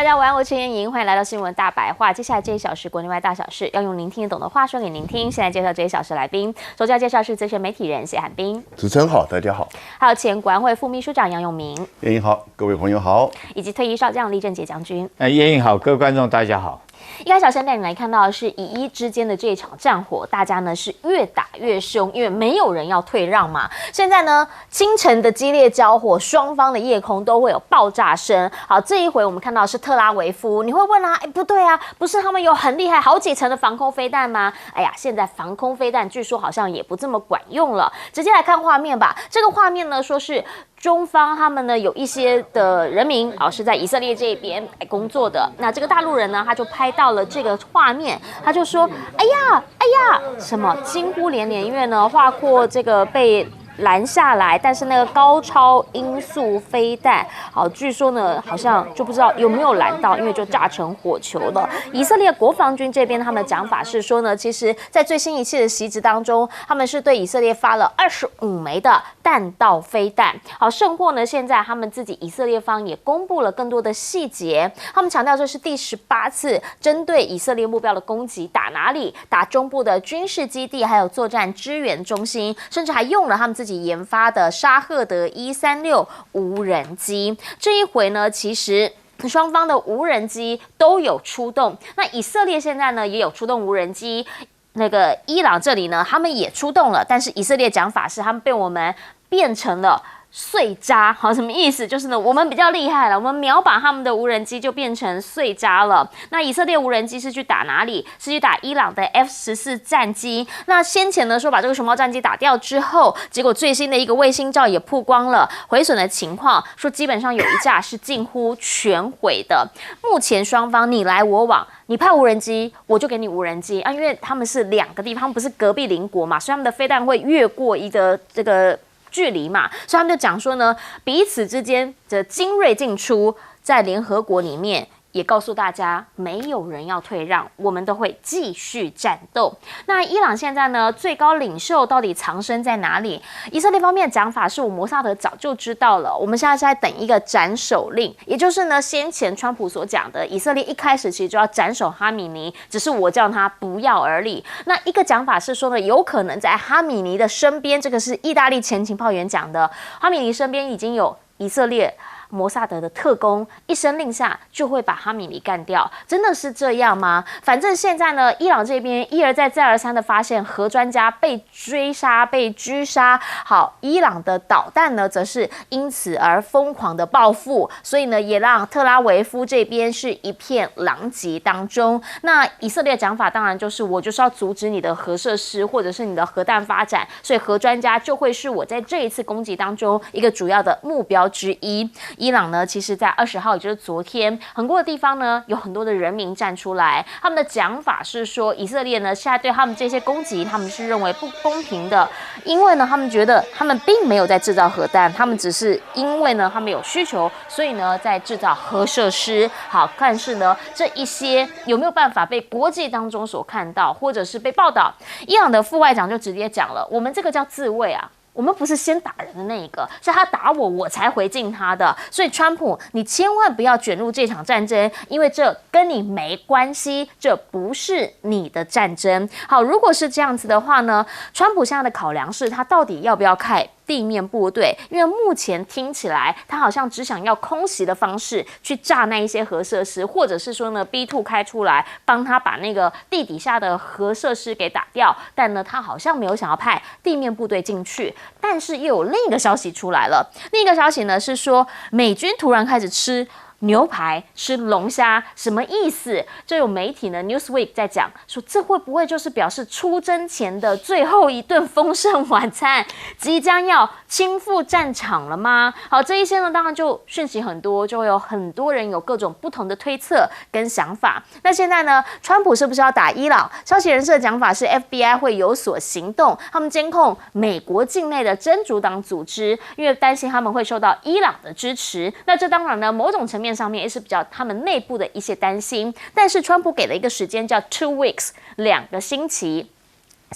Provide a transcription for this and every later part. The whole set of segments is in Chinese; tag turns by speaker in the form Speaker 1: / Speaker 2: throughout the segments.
Speaker 1: 大家晚安，我是陈妍莹，欢迎来到新闻大白话。接下来这一小时国内外大小事，要用您听得懂的话说给您听。现在介绍这一小时来宾，首先要介绍是资深媒体人谢汉斌，
Speaker 2: 主持人好，大家好。
Speaker 1: 还有前国安会副秘书长杨永明，
Speaker 2: 妍莹好，各位朋友好，
Speaker 1: 以及退役少将李正杰将军。
Speaker 3: 妍莹好，各位观众大家好。
Speaker 1: 一开始先带你来看到的是以一之间的这一场战火，大家呢是越打越凶，因为没有人要退让嘛。现在呢，清晨的激烈交火，双方的夜空都会有爆炸声。好，这一回我们看到的是特拉维夫，你会问啊，不对啊，不是他们有很厉害好几层的防空飞弹吗？哎呀，现在防空飞弹据说好像也不这么管用了。直接来看画面吧，这个画面呢说是中方他们呢有一些的人民是在以色列这边来工作的，那这个大陆人呢他就拍到了这个画面，他就说哎呀什么惊呼连连，因为呢划过这个被拦下来，但是那个高超音速飞弹，好，据说呢好像就不知道有没有拦到，因为就炸成火球了。以色列国防军这边他们的讲法是说呢，其实在最新一次的袭击当中，他们是对以色列发了25枚的弹道飞弹。好，甚或呢现在他们自己以色列方也公布了更多的细节，他们强调这是第18次针对以色列目标的攻击，打哪里？打中部的军事基地，还有作战支援中心，甚至还用了他们自己研发的沙赫德136无人机。这一回呢，其实双方的无人机都有出动。那以色列现在呢也有出动无人机，那个伊朗这里呢他们也出动了，但是以色列讲法是他们被我们变成了碎渣。好，什么意思？就是呢，我们比较厉害了，我们秒把他们的无人机就变成碎渣了。那以色列无人机是去打哪里？是去打伊朗的 F14战机。那先前呢说把这个熊猫战机打掉之后，结果最新的一个卫星照也曝光了毁损的情况，说基本上有一架是近乎全毁的。目前双方你来我往，你派无人机，我就给你无人机啊，因为他们是两个地方，不是隔壁邻国嘛，所以他们的飞弹会越过一个这个距离嘛，所以他们就讲说呢，彼此之间的精锐进出，在联合国里面也告诉大家，没有人要退让，我们都会继续战斗。那伊朗现在呢，最高领袖到底藏身在哪里？以色列方面的讲法是我摩萨德早就知道了，我们现在是在等一个斩首令，也就是呢，先前川普所讲的，以色列一开始其实就要斩首哈米尼，只是我叫他不要而已。那一个讲法是说呢，有可能在哈米尼的身边，这个是意大利前情报员讲的，哈米尼身边已经有以色列摩萨德的特工一声令下就会把哈米尼干掉，真的是这样吗？反正现在呢，伊朗这边一而再再而三的发现核专家被追杀、被狙杀。好，伊朗的导弹呢，则是因此而疯狂的报复，所以呢，也让特拉维夫这边是一片狼藉当中。那以色列讲法当然就是我就是要阻止你的核设施或者是你的核弹发展，所以核专家就会是我在这一次攻击当中一个主要的目标之一。伊朗呢，其实在20号，也就是昨天，很多的地方呢，有很多的人民站出来，他们的讲法是说，以色列呢现在对他们这些攻击，他们是认为不公平的，因为呢，他们觉得他们并没有在制造核弹，他们只是因为呢，他们有需求，所以呢，在制造核设施。好，但是呢，这一些有没有办法被国际当中所看到，或者是被报道？伊朗的副外长就直接讲了，我们这个叫自卫啊。我们不是先打人的那一个，是他打我，我才回敬他的。所以川普，你千万不要卷入这场战争，因为这跟你没关系，这不是你的战争。好，如果是这样子的话呢，川普现在的考量是他到底要不要开地面部队，因为目前听起来他好像只想要空袭的方式去炸那一些核设施，或者是说呢 B2 开出来帮他把那个地底下的核设施给打掉，但呢他好像没有想要派地面部队进去。但是又有另一个消息出来了，另一个消息呢是说美军突然开始吃牛排、吃龙虾，什么意思？就有媒体呢 Newsweek 在讲说，这会不会就是表示出征前的最后一顿丰盛晚餐即将要亲赴战场了吗？好，这一些呢，当然就讯息很多，就会有很多人有各种不同的推测跟想法。那现在呢，川普是不是要打伊朗？消息人士的讲法是 FBI 会有所行动，他们监控美国境内的真主党组织，因为担心他们会受到伊朗的支持。那这当然呢，某种层面上面也是比较他们内部的一些担心，但是川普给了一个时间叫2 weeks，2个星期。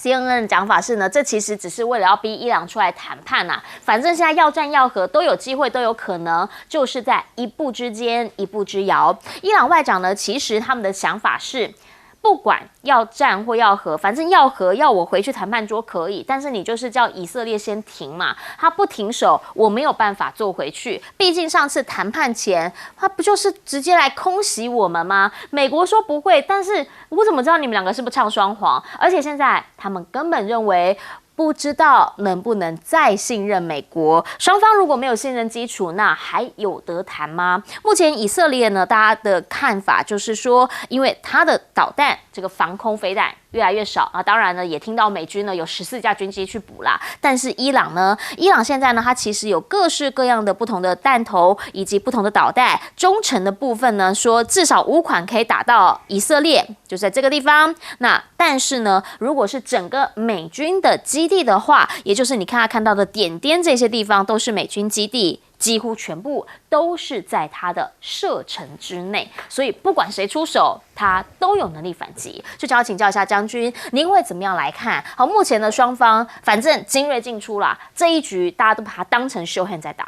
Speaker 1: CNN 的讲法是呢，这其实只是为了要逼伊朗出来谈判啊，反正现在要战要和都有机会都有可能，就是在一步之间一步之遥。伊朗外长呢，其实他们的想法是，不管要战或要和，反正要和要我回去谈判桌可以，但是你就是叫以色列先停嘛，他不停手，我没有办法坐回去。毕竟上次谈判前，他不就是直接来空袭我们吗？美国说不会，但是我怎么知道你们两个是不是唱双簧？而且现在他们根本认为，不知道能不能再信任美国。双方如果没有信任基础，那还有得谈吗？目前以色列呢，大家的看法就是说，因为它的导弹这个防空飞弹越来越少啊，当然呢，也听到美军呢有14架军机去补啦。但是伊朗呢，伊朗现在呢，它其实有各式各样的不同的弹头以及不同的导弹，中程的部分呢，说至少5款可以打到以色列，就在这个地方。那但是呢，如果是整个美军的基地的话，也就是你看到的点点这些地方都是美军基地。几乎全部都是在它的射程之内，所以不管谁出手，他都有能力反击。就想要请教一下将军，您会怎么样来看？好，目前的双方反正精锐进出啦，这一局大家都把它当成show hand在打。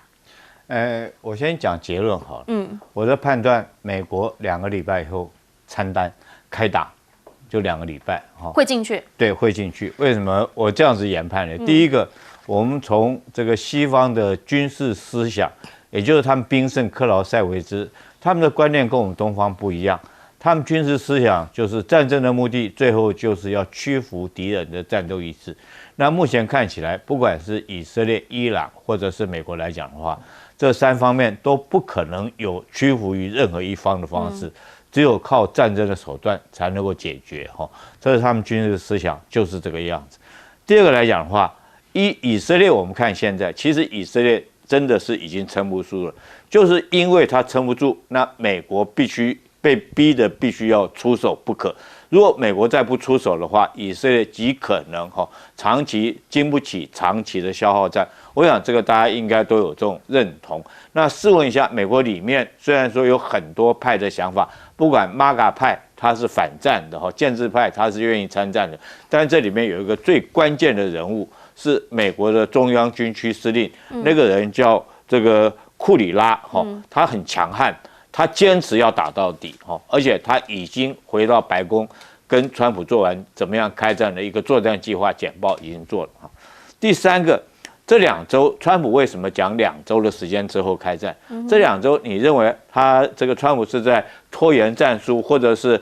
Speaker 3: 我先讲结论好了。我的判断，美国2个礼拜以后参单开打，就2个礼拜
Speaker 1: 会进去。对，
Speaker 3: 会进去。为什么我这样子研判呢？第一个。我们从这个西方的军事思想，也就是他们兵圣克劳塞维兹，他们的观念跟我们东方不一样。他们军事思想就是战争的目的，最后就是要屈服敌人的战斗意志。那目前看起来，不管是以色列、伊朗或者是美国来讲的话，这3方面都不可能有屈服于任何一方的方式，只有靠战争的手段才能够解决。这是他们军事思想，就是这个样子。第二个来讲的话，以色列，我们看现在，其实以色列真的是已经撑不住了，就是因为他撑不住，那美国必须被逼的必须要出手不可。如果美国再不出手的话，以色列极可能长期经不起长期的消耗战。我想这个大家应该都有这种认同。那试问一下，美国里面虽然说有很多派的想法，不管 MAGA 派他是反战的建制派他是愿意参战的，但是这里面有一个最关键的人物。是美国的中央军区司令，那个人叫这个库里拉，他很强悍，他坚持要打到底，而且他已经回到白宫，跟川普做完怎么样开战的一个作战计划简报已经做了。第三个，这2周，川普为什么讲2周的时间之后开战？这2周，你认为他这个川普是在拖延战术，或者是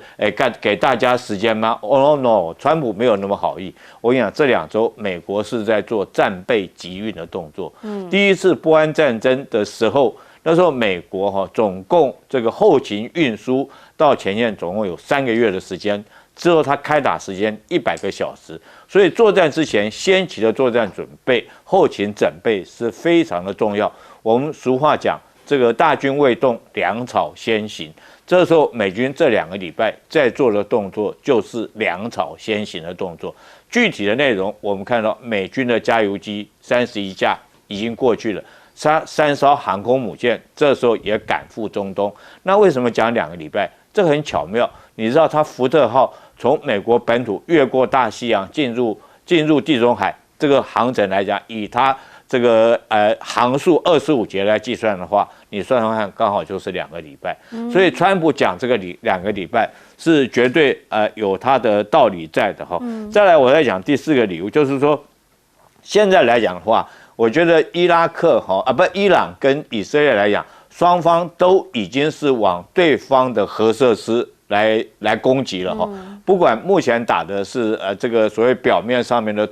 Speaker 3: 给大家时间吗 ？Oh no， 川普没有那么好意。我跟你讲，这2周美国是在做战备集运的动作。第一次波湾战争的时候，那时候美国总共这个后勤运输到前线总共有3个月的时间。之后，他开打时间100个小时，所以作战之前先期的作战准备、后勤准备是非常的重要。我们俗话讲，这个大军未动，粮草先行。这时候，美军这2个礼拜在做的动作就是粮草先行的动作。具体的内容，我们看到美军的加油机31架已经过去了，3艘航空母舰这时候也赶赴中东。那为什么讲2个礼拜？这个很巧妙，你知道，它福特号从美国本土越过大西洋进入地中海，这个航程来讲，以它这个航速25节来计算的话，你算算看，刚好就是2个礼拜。所以川普讲这个2个礼拜是绝对有他的道理在的哈。再来，我再讲第4个理由，就是说现在来讲的话，我觉得伊朗跟以色列来讲，双方都已经是往对方的核设施来攻击了哈。不管目前打的是这个所谓表面上面的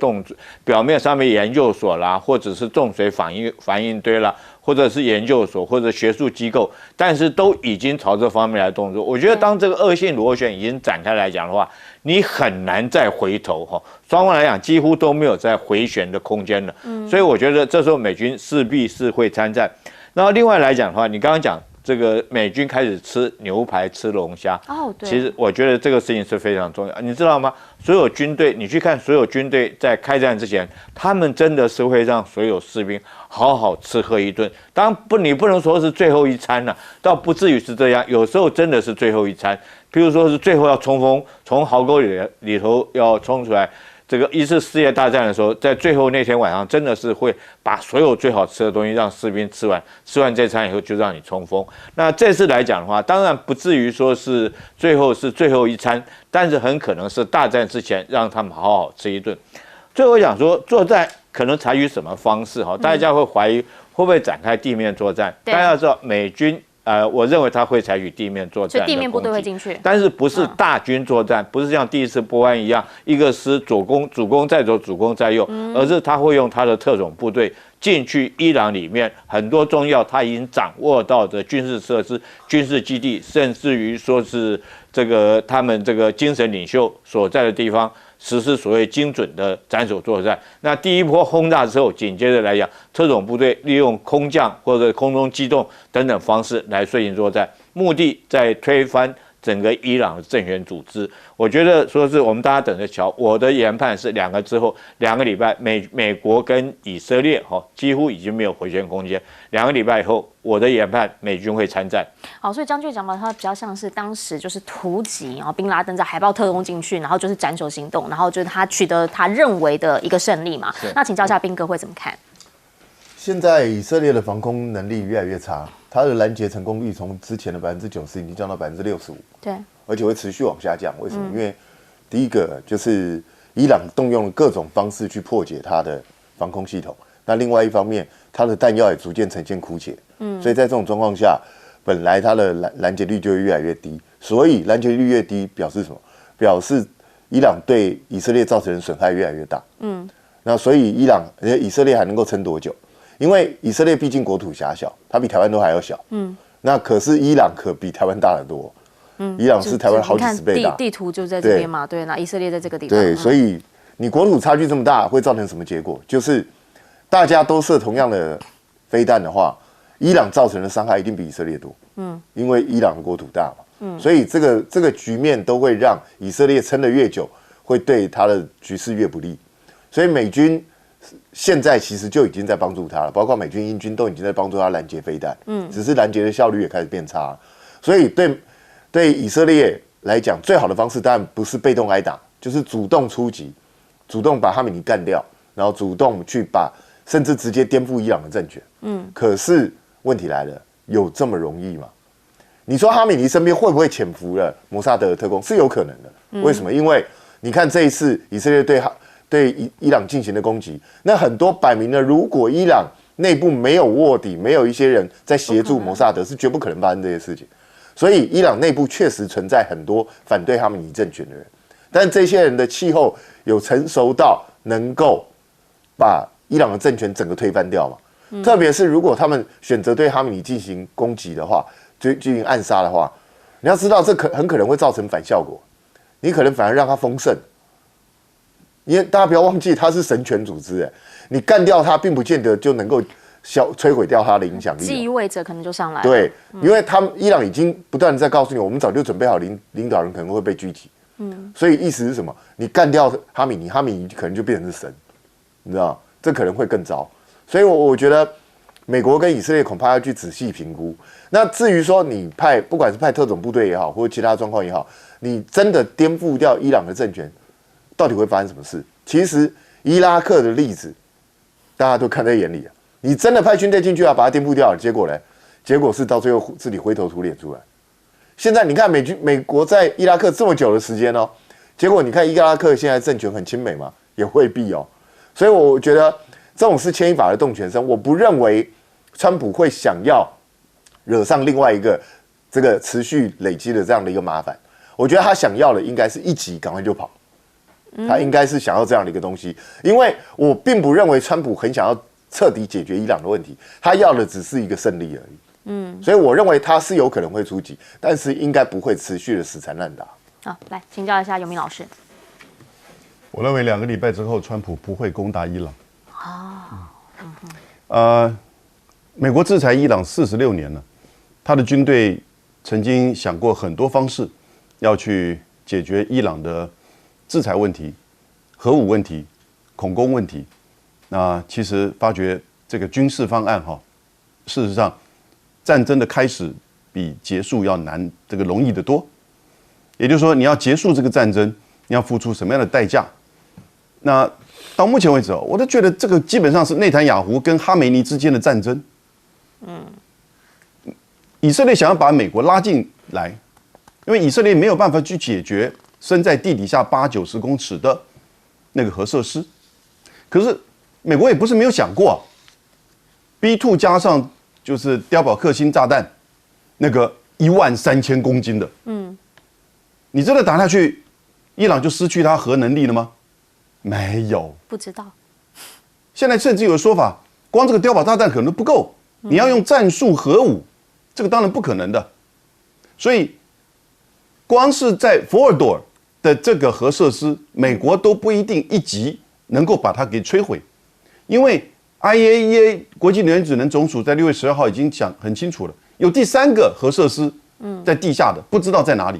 Speaker 3: 表面上面研究所啦，或者是重水反应堆啦，或者是研究所或者学术机构，但是都已经朝这方面来动作。我觉得当这个恶性螺旋已经展开来讲的话，你很难再回头哈。双方来讲几乎都没有再回旋的空间了。所以我觉得这时候美军势必是会参战。然后另外来讲的话，你刚刚讲这个美军开始吃牛排、吃龙虾，对，其实我觉得这个事情是非常重要，你知道吗？所有军队，你去看所有军队在开战之前，他们真的是会让所有士兵好好吃喝一顿。当然你不能说是最后一餐了，倒不至于是这样，有时候真的是最后一餐。譬如说是最后要冲锋，从壕沟里头要冲出来。这个一次世界大战的时候，在最后那天晚上，真的是会把所有最好吃的东西让士兵吃完，吃完这餐以后就让你冲锋。那这次来讲的话，当然不至于说是最后一餐，但是很可能是大战之前让他们好好吃一顿。最后讲说作战可能采取什么方式哈，大家会怀疑会不会展开地面作战？大家要知道美军。我认为他会采取地面作战，
Speaker 1: 所以地面部队会进去，
Speaker 3: 但是不是大军作战，不是像第一次波湾一样，一个师主攻再走，主攻再右，而是他会用他的特种部队进去伊朗里面很多重要他已经掌握到的军事设施、军事基地，甚至于说是这个他们这个精神领袖所在的地方。实施所谓精准的斩首作战。那第一波轰炸之后，紧接着来讲，特种部队利用空降或者空中机动等等方式来顺应作战，目的在推翻整个伊朗的政权组织。我觉得说是我们大家等着瞧。我的研判是2个之后2个礼拜，美国跟以色列几乎已经没有回旋空间。2个礼拜以后，我的研判美军会参战。
Speaker 1: 好，所以将军讲法，它比较像是当时就是突击，然后宾拉登在海豹特工进去，然后就是斩首行动，然后就是他取得他认为的一个胜利嘛。那请教一下宾哥会怎么看？
Speaker 4: 现在以色列的防空能力越来越差，它的拦截成功率从之前的90%已经降到65%。
Speaker 1: 对，
Speaker 4: 而且会持续往下降。为什么？因为第一个就是伊朗动用了各种方式去破解它的防空系统，那另外一方面，它的弹药也逐渐呈现枯竭。所以在这种状况下，本来它的拦截率就会越来越低。所以拦截率越低，表示什么？表示伊朗对以色列造成的损害越来越大。那所以以色列还能够撑多久？因为以色列毕竟国土狭小，它比台湾都还要小。那可是伊朗可比台湾大得多。伊朗是台湾好几十倍大。
Speaker 1: 地图就在这边嘛，对，那以色列在这个地方。
Speaker 4: 对，所以你国土差距这么大，会造成什么结果？就是大家都射同样的飞弹的话，伊朗造成的伤害一定比以色列多。因为伊朗的国土大嘛。所以这个局面都会让以色列撑得越久，会对他的局势越不利。所以美军现在其实就已经在帮助他了，包括美军、英军都已经在帮助他拦截飞弹。只是拦截的效率也开始变差。所以对以色列来讲，最好的方式当然不是被动挨打，就是主动出击，主动把哈米尼干掉，然后主动去甚至直接颠覆伊朗的政权。可是问题来了，有这么容易吗？你说哈米尼身边会不会潜伏了摩萨德的特工？是有可能的。为什么？因为你看这一次以色列对伊朗进行的攻击，那很多摆明了，如果伊朗内部没有卧底，没有一些人在协助摩萨德，是绝不可能发生这些事情。所以伊朗内部确实存在很多反对哈米尼政权的人，但这些人的气候有成熟到能够把伊朗的政权整个推翻掉嘛？特别是如果他们选择对哈米尼进行攻击的话，进行暗杀的话，你要知道这很可能会造成反效果，你可能反而让他丰盛。因为大家不要忘记，他是神权组织，你干掉他，并不见得就能够摧毁掉他的影响力，
Speaker 1: 继位者可能就上来了。
Speaker 4: 对，因为伊朗已经不断的在告诉你，我们早就准备好领导人可能会被狙击。所以意思是什么？你干掉哈米尼，哈米尼可能就变成是神，你知道？这可能会更糟。所以我觉得美国跟以色列恐怕要去仔细评估。那至于说你不管是派特种部队也好，或者其他状况也好，你真的颠覆掉伊朗的政权，到底会发生什么事？其实伊拉克的例子大家都看在眼里。你真的派军队进去把它颠覆掉了，结果呢？结果是到最后自己灰头土脸出来。现在你看美国在伊拉克这么久的时间结果你看伊拉克现在政权很亲美吗？也未必所以我觉得这种是牵一发而动全身。我不认为川普会想要惹上另外一个这个持续累积的这样的一个麻烦。我觉得他想要的应该是一击赶快就跑。他应该是想要这样的一个东西，因为我并不认为川普很想要彻底解决伊朗的问题，他要的只是一个胜利而已。所以我认为他是有可能会出击，但是应该不会持续的死缠烂打。
Speaker 1: 好，来请教一下尤明老师。
Speaker 2: 我认为2个礼拜之后，川普不会攻打伊朗。美国制裁伊朗46年了，他的军队曾经想过很多方式要去解决伊朗的制裁问题、核武问题、恐攻问题。那其实发觉这个军事方案事实上战争的开始比结束要难，这个容易得多。也就是说，你要结束这个战争，你要付出什么样的代价？那到目前为止哦，我都觉得这个基本上是内塔尼亚胡跟哈梅尼之间的战争。以色列想要把美国拉进来，因为以色列没有办法去解决深在地底下80-90公尺的那个核设施。可是美国也不是没有想过啊，B2加上就是碉堡克星炸弹，那个13000公斤的，你真的打下去，伊朗就失去它核能力了吗？没有，
Speaker 1: 不知道。
Speaker 2: 现在甚至有说法，光这个碉堡炸弹可能都不够，你要用战术核武，这个当然不可能的。所以，光是在佛尔多尔的这个核设施，美国都不一定一级能够把它给摧毁，因为 IAEA 国际能源指能总署在6月12号已经讲很清楚了，有第3个核设施在地下的，不知道在哪里。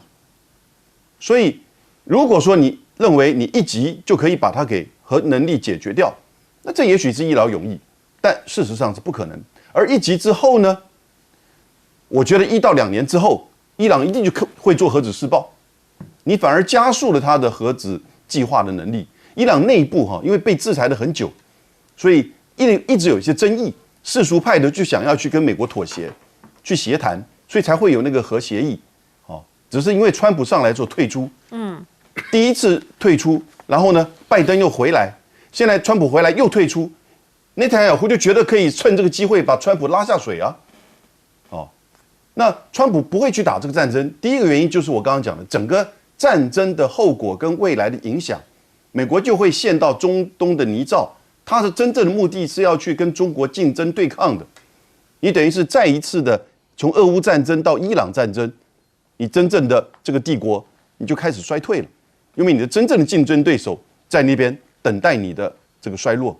Speaker 2: 所以，如果说你认为你一级就可以把它给核能力解决掉，那这也许是一劳永逸，但事实上是不可能。而一级之后呢，我觉得1到2年之后，伊朗一定就会做核子试爆，你反而加速了他的核子计划的能力。伊朗内部因为被制裁了很久，所以一直有一些争议，世俗派的就想要去跟美国妥协，去协谈，所以才会有那个核协议。只是因为川普上来之后退出，第一次退出，然后呢，拜登又回来，现在川普回来又退出，内塔尼亚胡就觉得可以趁这个机会把川普拉下水啊。那川普不会去打这个战争，第一个原因就是我刚刚讲的，整个战争的后果跟未来的影响，美国就会陷到中东的泥沼，它的真正的目的是要去跟中国竞争对抗的。你等于是再一次的从俄乌战争到伊朗战争，你真正的这个帝国你就开始衰退了，因为你的真正的竞争对手在那边等待你的这个衰落。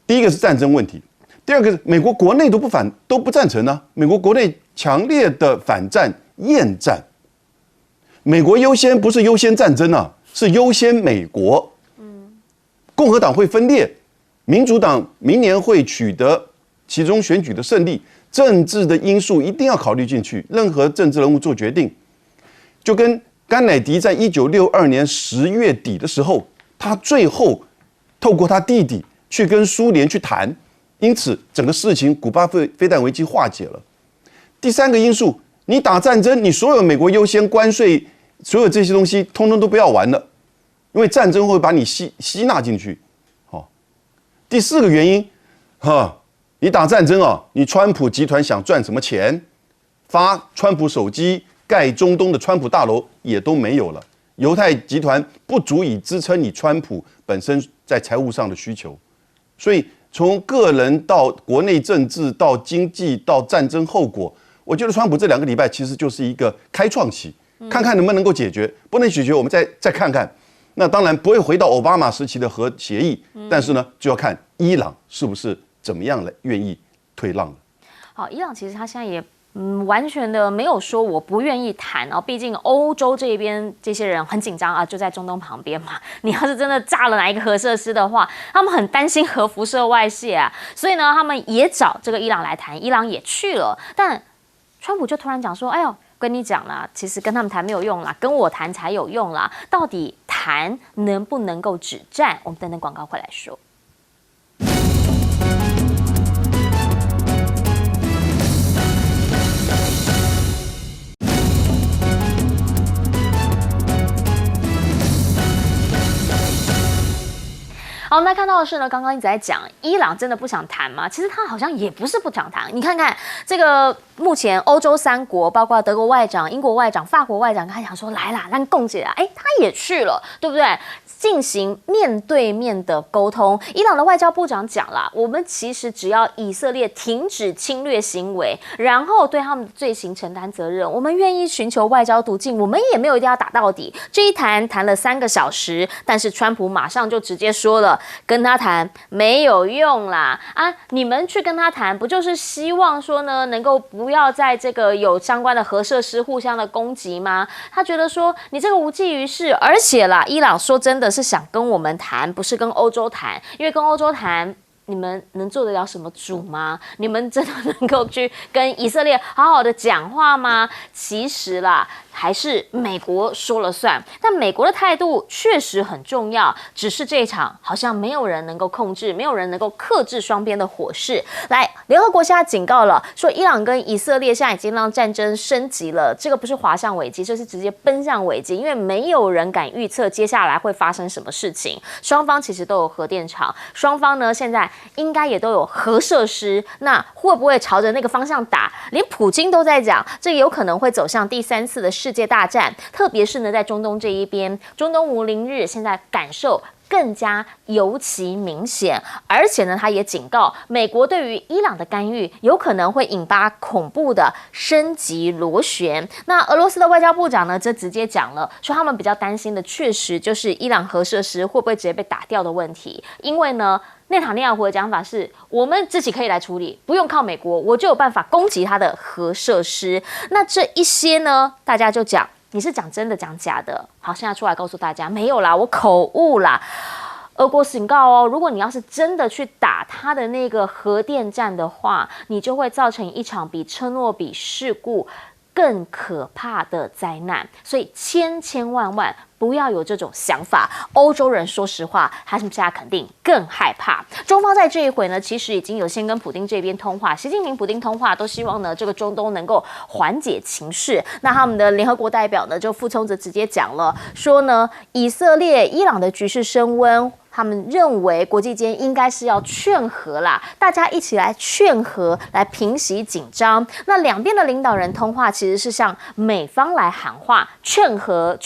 Speaker 2: 第一个是战争问题，第二个是美国国内都不赞成呢，美国国内强烈的反战厌战。美国优先不是优先战争啊，是优先美国。共和党会分裂，民主党明年会取得其中选举的胜利，政治的因素一定要考虑进去。任何政治人物做决定，就跟甘乃迪在1962年10月底的时候，他最后透过他弟弟去跟苏联去谈，因此整个事情古巴飞弹危机化解了。第3个因素，你打战争，你所有美国优先关税，所有这些东西通通都不要玩了，因为战争会把你吸纳进去。第4个原因，你打战争啊，你川普集团想赚什么钱，发川普手机、盖中东的川普大楼也都没有了，犹太集团不足以支撑你川普本身在财务上的需求，所以从个人到国内政治到经济到战争后果，我觉得川普这2个礼拜其实就是一个开创期，看看能不能够解决，不能解决我们再看看。那当然不会回到奥巴马时期的核协议，但是呢，就要看伊朗是不是怎么样来愿意退让了。
Speaker 1: 好，伊朗其实他现在也完全的没有说我不愿意谈哦，毕竟欧洲这边这些人很紧张啊，就在中东旁边嘛。你要是真的炸了哪一个核设施的话，他们很担心核辐射外泄啊，所以呢，他们也找这个伊朗来谈，伊朗也去了，但川普就突然讲说，哎呦。跟你讲啦，其实跟他们谈没有用啦，跟我谈才有用啦。到底谈能不能够止战？我们等等广告回来说。好，那看到的是呢，刚刚一直在讲伊朗真的不想谈吗？其实他好像也不是不想谈。你看看这个目前欧洲3国，包括德国外长、英国外长、法国外长，他讲说来啦，让共姐啦，他也去了，对不对？进行面对面的沟通。伊朗的外交部长讲啦，我们其实只要以色列停止侵略行为，然后对他们的罪行承担责任，我们愿意寻求外交途径，我们也没有一定要打到底。这一谈了3个小时，但是川普马上就直接说了，跟他谈没有用啦啊！你们去跟他谈，不就是希望说呢，能够不要在这个有相关的核设施互相的攻击吗？他觉得说你这个无济于事，而且啦，伊朗说真的是想跟我们谈，不是跟欧洲谈，因为跟欧洲谈。你们能做得了什么主吗？你们真的能够去跟以色列好好的讲话吗？其实啦，还是美国说了算？但美国的态度确实很重要，只是这一场好像没有人能够控制，没有人能够克制双边的火势。来，联合国现在警告了，说伊朗跟以色列现在已经让战争升级了，这个不是滑向危机，这是直接奔向危机，因为没有人敢预测接下来会发生什么事情。双方其实都有核电厂，双方呢现在应该也都有核设施，那会不会朝着那个方向打？连普京都在讲，这有可能会走向第3次的世界大战，特别是呢，在中东这一边，中东无宁日现在感受更加尤其明显，而且呢，他也警告美国对于伊朗的干预有可能会引发恐怖的升级螺旋。那俄罗斯的外交部长呢，则直接讲了，说他们比较担心的确实就是伊朗核设施会不会直接被打掉的问题，因为呢，内塔尼亚胡的讲法是，我们自己可以来处理，不用靠美国，我就有办法攻击他的核设施。那这一些呢，大家就讲，你是讲真的讲假的？好，现在出来告诉大家，没有啦，我口误啦。俄国警告哦，如果你要是真的去打他的那个核电站的话，你就会造成一场比车诺比事故更可怕的灾难，所以千万不要有这种想法。欧洲人说实话，他们现在肯定更害怕。中方在这一回呢，其实已经有先跟普丁这边通话，习近平、普丁通话都希望呢，这个中东能够缓解情势。那他们的联合国代表呢，就傅聪则直接讲了，说呢，以色列、伊朗的局势升温。他们认为国际间应该是要劝和啦，大家一起来劝和，来平息紧张。那两边的领导人通话其实是向美方来喊话，劝和。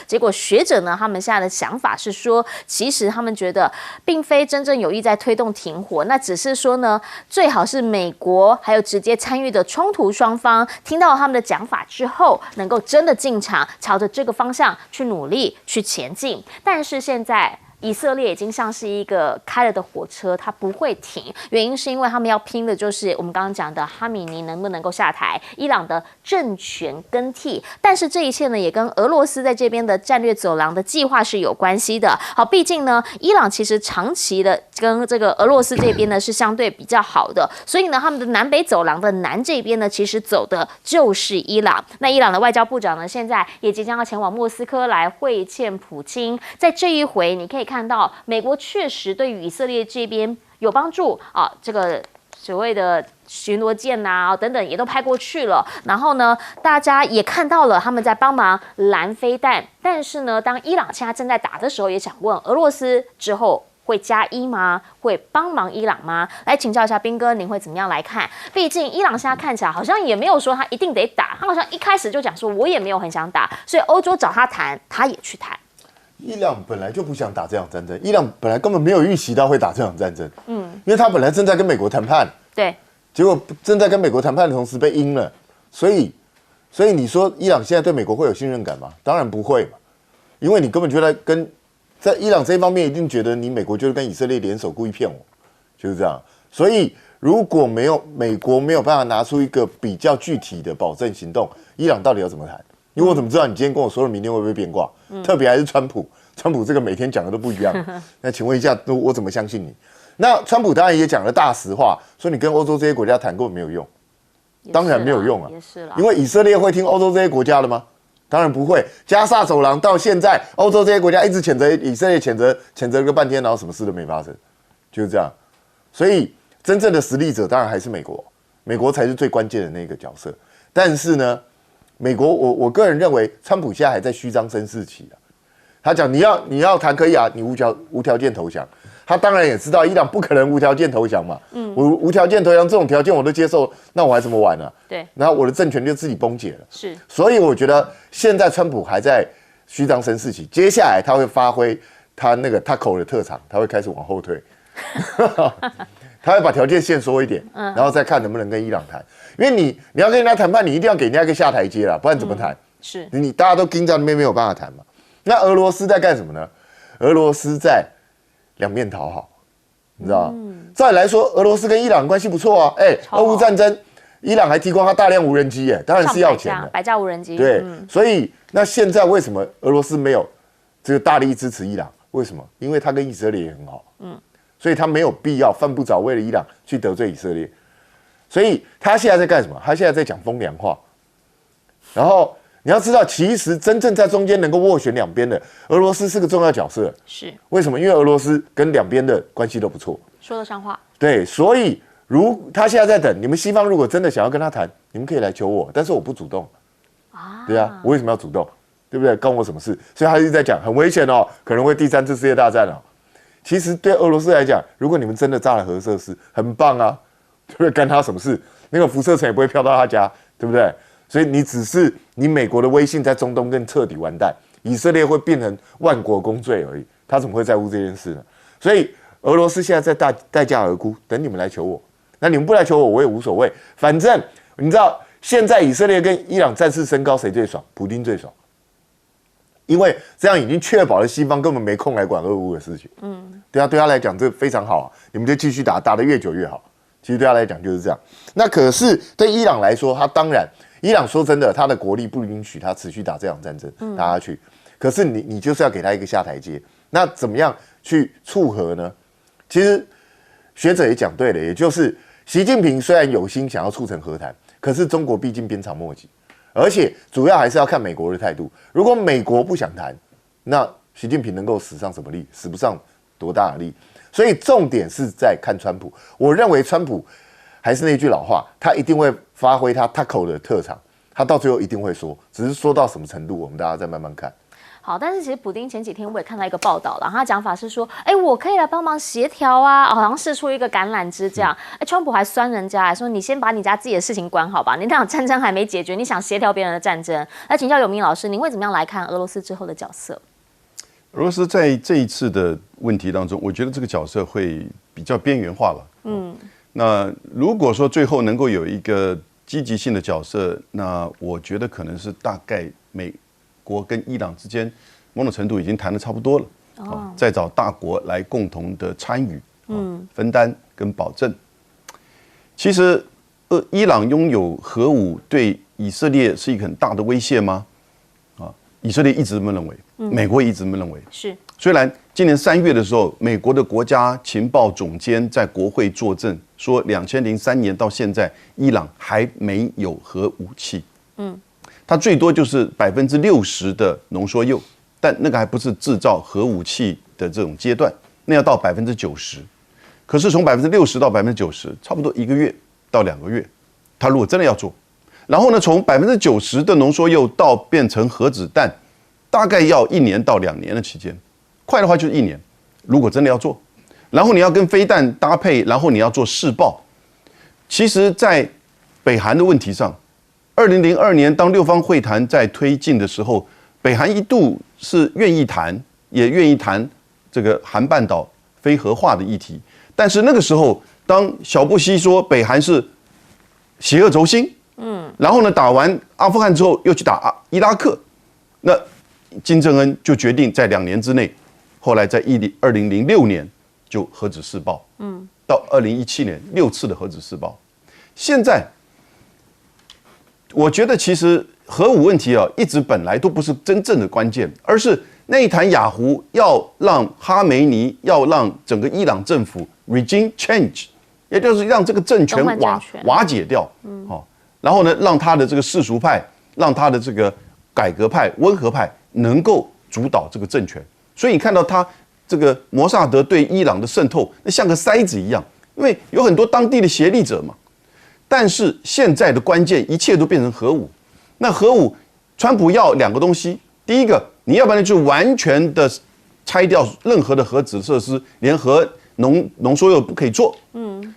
Speaker 1: 结果学者呢，他们现在的想法是说，其实他们觉得并非真正有意在推动停火，那只是说呢，最好是美国还有直接参与的冲突双方听到他们的讲法之后，能够真的进场，朝着这个方向去努力去前进。但是现在以色列已经像是一个开了的火车，它不会停。原因是因为他们要拼的就是我们刚刚讲的哈米尼能不能够下台，伊朗的政权更替。但是这一切呢，也跟俄罗斯在这边的战略走廊的计划是有关系的。好，毕竟呢，伊朗其实长期的跟这个俄罗斯这边呢是相对比较好的，所以呢，他们的南北走廊的南这边呢，其实走的就是伊朗。那伊朗的外交部长呢，现在也即将要前往莫斯科来会见普京。在这一回，你可以看到美国确实对于以色列这边有帮助啊，这个所谓的巡逻舰啊等等也都派过去了。然后呢，大家也看到了他们在帮忙拦飞弹。但是呢，当伊朗现在正在打的时候，也想问俄罗斯之后会加一吗？会帮忙伊朗吗？来请教一下彬哥，您会怎么样来看？毕竟伊朗现在看起来好像也没有说他一定得打，他好像一开始就讲说我也没有很想打，所以欧洲找他谈，他也去谈。
Speaker 4: 伊朗本来就不想打这场战争，伊朗本来根本没有预期到会打这场战争，因为他本来正在跟美国谈判，
Speaker 1: 对，
Speaker 4: 结果正在跟美国谈判的同时被阴了，所以你说伊朗现在对美国会有信任感吗？当然不会嘛，因为你根本就在伊朗这一方面一定觉得你美国就是跟以色列联手故意骗我，就是这样。所以如果美国没有办法拿出一个比较具体的保证行动，伊朗到底要怎么谈？因为我怎么知道你今天跟我说了明天会不会变卦？特别还是川普这个每天讲的都不一样。那请问一下，我怎么相信你？那川普当然也讲了大实话，说你跟欧洲这些国家谈根本没有用，当然没有用啊，
Speaker 1: 也是啦。
Speaker 4: 因为以色列会听欧洲这些国家的吗？当然不会。加沙走廊到现在，欧洲这些国家一直谴责以色列，谴责个半天，然后什么事都没发生，就是这样。所以真正的实力者当然还是美国，美国才是最关键的那个角色。但是呢，美国我个人认为，川普现在还在虚张声势期啊。他讲你要谈可以啊，你无条件投降。他当然也知道伊朗不可能无条件投降嘛。我无条件投降这种条件我都接受，那我还怎么玩呢？
Speaker 1: 对，
Speaker 4: 然后我的政权就自己崩解了。
Speaker 1: 是，所
Speaker 4: 以我觉得现在川普还在虚张声势期，接下来他会发挥他那个 taco 的特长，他会开始往后退。他会把条件限缩一点，然后再看能不能跟伊朗谈。因为你要跟人家谈判，你一定要给人家一个下台阶啦，不然怎么谈？
Speaker 1: 是
Speaker 4: 你大家都盯在那边没有办法谈嘛。那俄罗斯在干什么呢？俄罗斯在两面讨好，你知道吗？照理来说，俄罗斯跟伊朗关系不错啊。俄乌战争，伊朗还提供他大量无人机，当然是要钱的，
Speaker 1: 百架无人机。
Speaker 4: 对，所以那现在为什么俄罗斯没有这个大力支持伊朗？为什么？因为他跟以色列也很好，所以他没有必要犯不着为了伊朗去得罪以色列。所以他现在在干什么？他现在在讲风凉话。然后你要知道，其实真正在中间能够斡旋两边的，俄罗斯是个重要角色。
Speaker 1: 是
Speaker 4: 为什么？因为俄罗斯跟两边的关系都不错，
Speaker 1: 说得上话。
Speaker 4: 对，所以他现在在等你们西方，如果真的想要跟他谈，你们可以来求我，但是我不主动啊。对啊，我为什么要主动？对不对？关我什么事？所以他一直在讲很危险哦，可能会第3次世界大战哦。其实对俄罗斯来讲，如果你们真的炸了核设施，很棒啊，对不对？干他什么事？那个辐射层也不会飘到他家，对不对？所以你美国的威信在中东更彻底完蛋，以色列会变成万国公罪而已，他怎么会在乎这件事呢？所以俄罗斯现在在待价而沽，等你们来求我。那你们不来求我，我也无所谓，反正你知道，现在以色列跟伊朗战事升高，谁最爽？普丁最爽。因为这样已经确保了西方根本没空来管俄乌的事情。对他来讲这非常好啊，你们就继续打，打得越久越好。其实对他来讲就是这样。那可是对伊朗来说，他当然，伊朗说真的，他的国力不允许他持续打这场战争，打下去。可是你就是要给他一个下台阶。那怎么样去促和呢？其实学者也讲对了，也就是习近平虽然有心想要促成和谈，可是中国毕竟鞭长莫及。而且主要还是要看美国的态度。如果美国不想谈，那习近平能够使上什么力？使不上多大的力。所以重点是在看川普。我认为川普还是那句老话，他一定会发挥他 tackle 的特长，他到最后一定会说，只是说到什么程度，我们大家再慢慢看。
Speaker 1: 好，但是其实普丁前几天我也看到一个报道了，他讲法是说，我可以来帮忙协调啊，好像释出一个橄榄枝这样。川普还酸人家，说你先把你家自己的事情管好吧，你那场战争还没解决，你想协调别人的战争？来请教永明老师，您会怎么样来看俄罗斯之后的角色？
Speaker 2: 俄罗斯在这一次的问题当中，我觉得这个角色会比较边缘化了。那如果说最后能够有一个积极性的角色，那我觉得可能是大概美国跟伊朗之间某种程度已经谈得差不多了，再找大国来共同的参与，分担跟保证。其实，伊朗拥有核武对以色列是一个很大的威胁吗？以色列一直这么认为，美国也一直这么认为。
Speaker 1: 是，
Speaker 2: 虽然今年3月的时候，美国的国家情报总监在国会作证说，2003年到现在，伊朗还没有核武器。它最多就是60%的浓缩铀，但那个还不是制造核武器的这种阶段，那要到90%。可是从60%到90%，差不多1个月到2个月，它如果真的要做，然后呢，从90%的浓缩铀到变成核子弹，大概要1年到2年的期间，快的话就是1年。如果真的要做，然后你要跟飞弹搭配，然后你要做试爆。其实，在北韩的问题上，2002年当6方会谈在推进的时候，北韩一度是愿意谈，也愿意谈这个韩半岛非核化的议题。但是那个时候，当小布希说北韩是邪恶轴心，然后呢打完阿富汗之后又去打伊拉克，那金正恩就决定在2年之内，后来在2006年就核子试爆，到2017年6次的核子试爆。现在我觉得其实核武问题一直本来都不是真正的关键，而是那一谈雅胡要让哈梅尼，要让整个伊朗政府 regime change， 也就是让这个政权瓦解掉，然后呢，让他的这个世俗派，让他的这个改革派、温和派能够主导这个政权。所以你看到他这个摩萨德对伊朗的渗透，那像个筛子一样，因为有很多当地的协力者嘛。但是现在的关键，一切都变成核武。那核武，川普要2个东西：第一个，你要不然就完全的拆掉任何的核子设施，连核浓缩铀不可以做。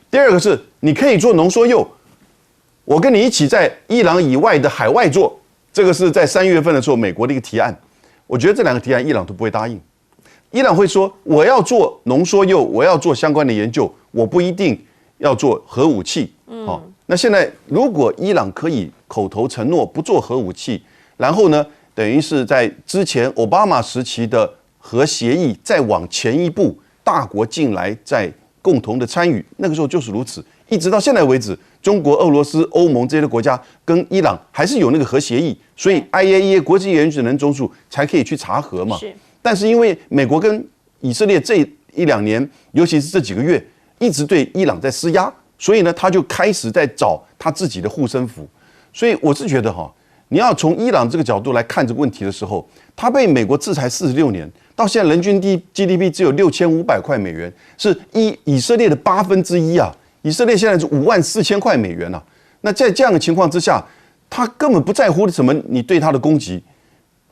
Speaker 2: 第二个是你可以做浓缩铀，我跟你一起在伊朗以外的海外做。这个是在3月份的时候美国的一个提案。我觉得这2个提案伊朗都不会答应。伊朗会说，我要做浓缩铀，我要做相关的研究，我不一定要做核武器。那现在如果伊朗可以口头承诺不做核武器，然后呢，等于是在之前奥巴马时期的核协议再往前一步，大国进来再共同的参与，那个时候就是如此。一直到现在为止，中国、俄罗斯、欧盟这些国家跟伊朗还是有那个核协议，所以 IAEA 国际原子能总署才可以去查核嘛。但是因为美国跟以色列这1-2年，尤其是这几个月，一直对伊朗在施压。所以呢，他就开始在找他自己的护身符。所以我是觉得你要从伊朗这个角度来看这个问题的时候，它被美国制裁46年，到现在人均GDP 只有6500块美元，是以色列的1/8啊！以色列现在是54000块美元啊！那在这样的情况之下，他根本不在乎什么你对他的攻击，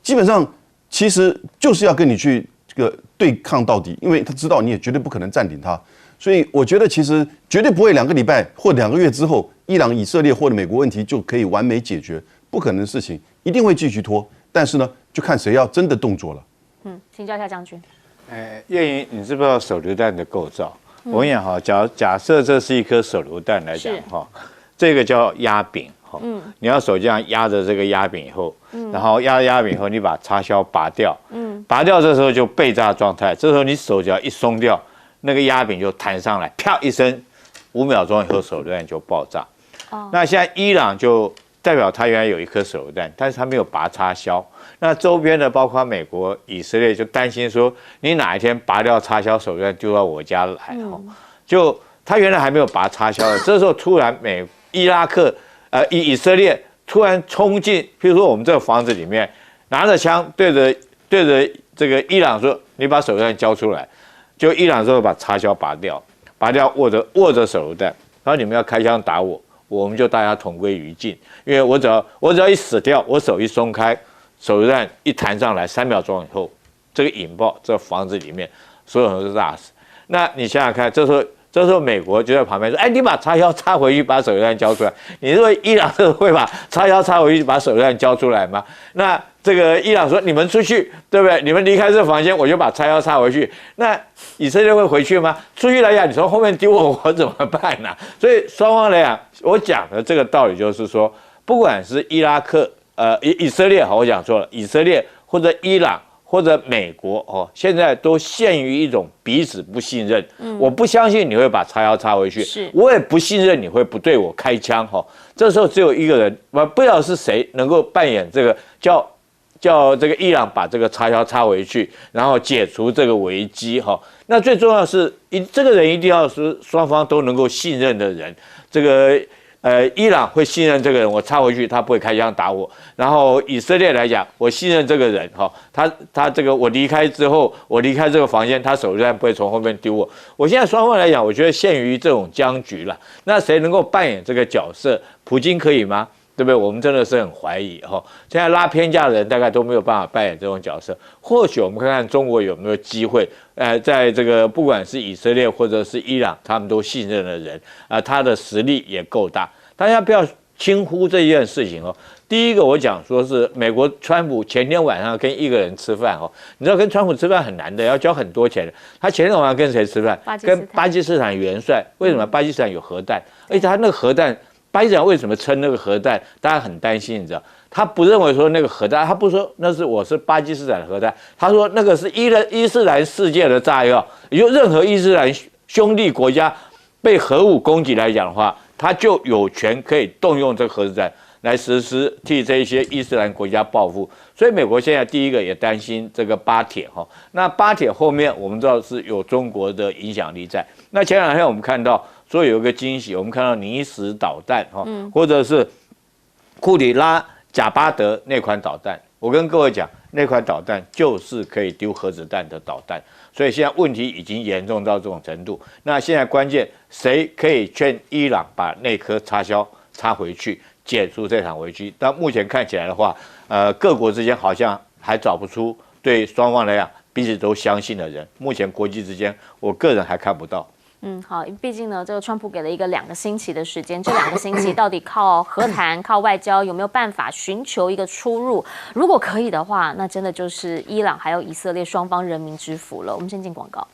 Speaker 2: 基本上其实就是要跟你去这个对抗到底，因为他知道你也绝对不可能占领他。所以我觉得其实绝对不会2个礼拜或2个月之后，伊朗、以色列或者美国问题就可以完美解决，不可能的事情，一定会继续拖。但是呢，就看谁要真的动作了。
Speaker 1: 请教一下将军。
Speaker 3: 叶莹，你知不知道手榴弹的构造？我跟你讲哈，假设这是一颗手榴弹来讲哈，这个叫压柄哈，你要手这样压着这个压柄以后，然后压柄以后，你把插销拔掉，拔掉这时候就备炸状态，这时候你手只要一松掉，那个压柄就弹上来，啪一声，5秒钟以后手榴弹就爆炸。那现在伊朗就代表他原来有一颗手榴弹，但是他没有拔插销。那周边的包括美国、以色列就担心说，你哪一天拔掉插销手榴弹丢到我家来，就他原来还没有拔插销的，这时候突然伊拉克、以色列突然冲进，譬如说我们这个房子里面，拿着枪对着这个伊朗说，你把手榴弹交出来，就伊朗说把插销拔掉，握着手榴弹，然后你们要开枪打我。我们就大家同归于尽，因为我只要一死掉，我手一松开，手榴弹一弹上来，3秒钟以后，这个引爆，这个房子里面所有人都炸死。那你想想看，这时候美国就在旁边说：“哎，你把插销插回去，把手榴弹交出来。”你认为伊朗会把插销插回去，把手榴弹交出来吗？那这个伊朗说：“你们出去，对不对？你们离开这个房间，我就把插销插回去。”那以色列会回去吗？出去来讲，你从后面丢我怎么办呢？所以双方来讲，我讲的这个道理就是说，不管是伊拉克、以色列，好，我讲错了，以色列或者伊朗。或者美国现在都陷于一种彼此不信任。我不相信你会把插销插回去，我也不信任你会不对我开枪。这时候只有一个人，不知道是谁能够扮演这个叫这个伊朗把这个插销插回去，然后解除这个危机。那最重要是这个人一定要是双方都能够信任的人。这个伊朗会信任这个人，我插回去他不会开枪打我。然后以色列来讲，我信任这个人，他这个我离开之后，我离开这个房间，他手榴弹不会从后面丢我。我现在双方来讲，我觉得陷于这种僵局了。那谁能够扮演这个角色？普京可以吗？对不对？我们真的是很怀疑哈。现在拉偏架的人大概都没有办法扮演这种角色。或许我们看看中国有没有机会，在这个不管是以色列或者是伊朗，他们都信任的人他的实力也够大。大家不要轻忽这件事情。第一个我讲说是美国川普前天晚上跟一个人吃饭你知道跟川普吃饭很难的，要交很多钱的。他前天晚上跟谁吃饭？跟巴基斯坦元帅。为什么？巴基斯坦有核弹，而且他那个核弹。巴基斯坦为什么称那个核弹？大家很担心，你知道？他不认为说那个核弹，他不说那是我是巴基斯坦的核弹，他说那个是伊斯兰世界的炸药。有任何伊斯兰兄弟国家被核武攻击来讲的话，他就有权可以动用这个核子弹来实施替这些伊斯兰国家报复。所以美国现在第一个也担心这个巴铁那巴铁后面我们知道是有中国的影响力在。那前两天我们看到。所以有一个惊喜，我们看到尼什导弹或者是库里拉贾巴德那款导弹，我跟各位讲，那款导弹就是可以丢核子弹的导弹。所以现在问题已经严重到这种程度。那现在关键谁可以劝伊朗把那颗插销插回去，解除这场危机？但目前看起来的话，各国之间好像还找不出对双方来讲彼此都相信的人。目前国际之间，我个人还看不到。
Speaker 1: 好，毕竟呢，这个川普给了一个2个星期的时间，这2个星期到底靠和谈、靠外交有没有办法寻求一个出入？如果可以的话，那真的就是伊朗还有以色列双方人民之福了。我们先进广告。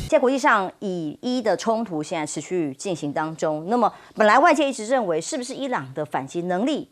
Speaker 5: 在国际上，以伊的冲突现在持续进行当中。那么，本来外界一直认为，是不是伊朗的反击能力？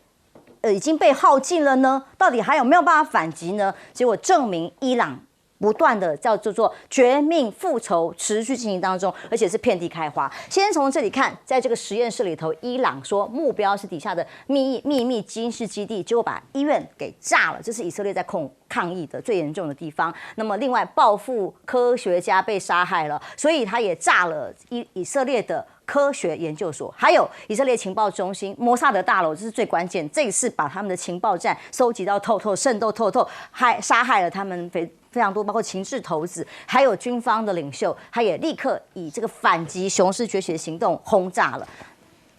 Speaker 5: 已经被耗尽了呢？到底还有没有办法反击呢？结果证明伊朗不断的叫做绝命复仇持续进行当中，而且是遍地开花。先从这里看，在这个实验室里头，伊朗说目标是底下的秘密军事基地，结果把医院给炸了，这是以色列在抗议的最严重的地方。那么另外报复科学家被杀害了，所以他也炸了以色列的科学研究所，还有以色列情报中心摩萨德大楼，这是最关键。这一次把他们的情报站收集到透透，渗透透透，杀害了他们非常多，包括情治头子，还有军方的领袖，他也立刻以这个反击雄狮崛起的行动轰炸了。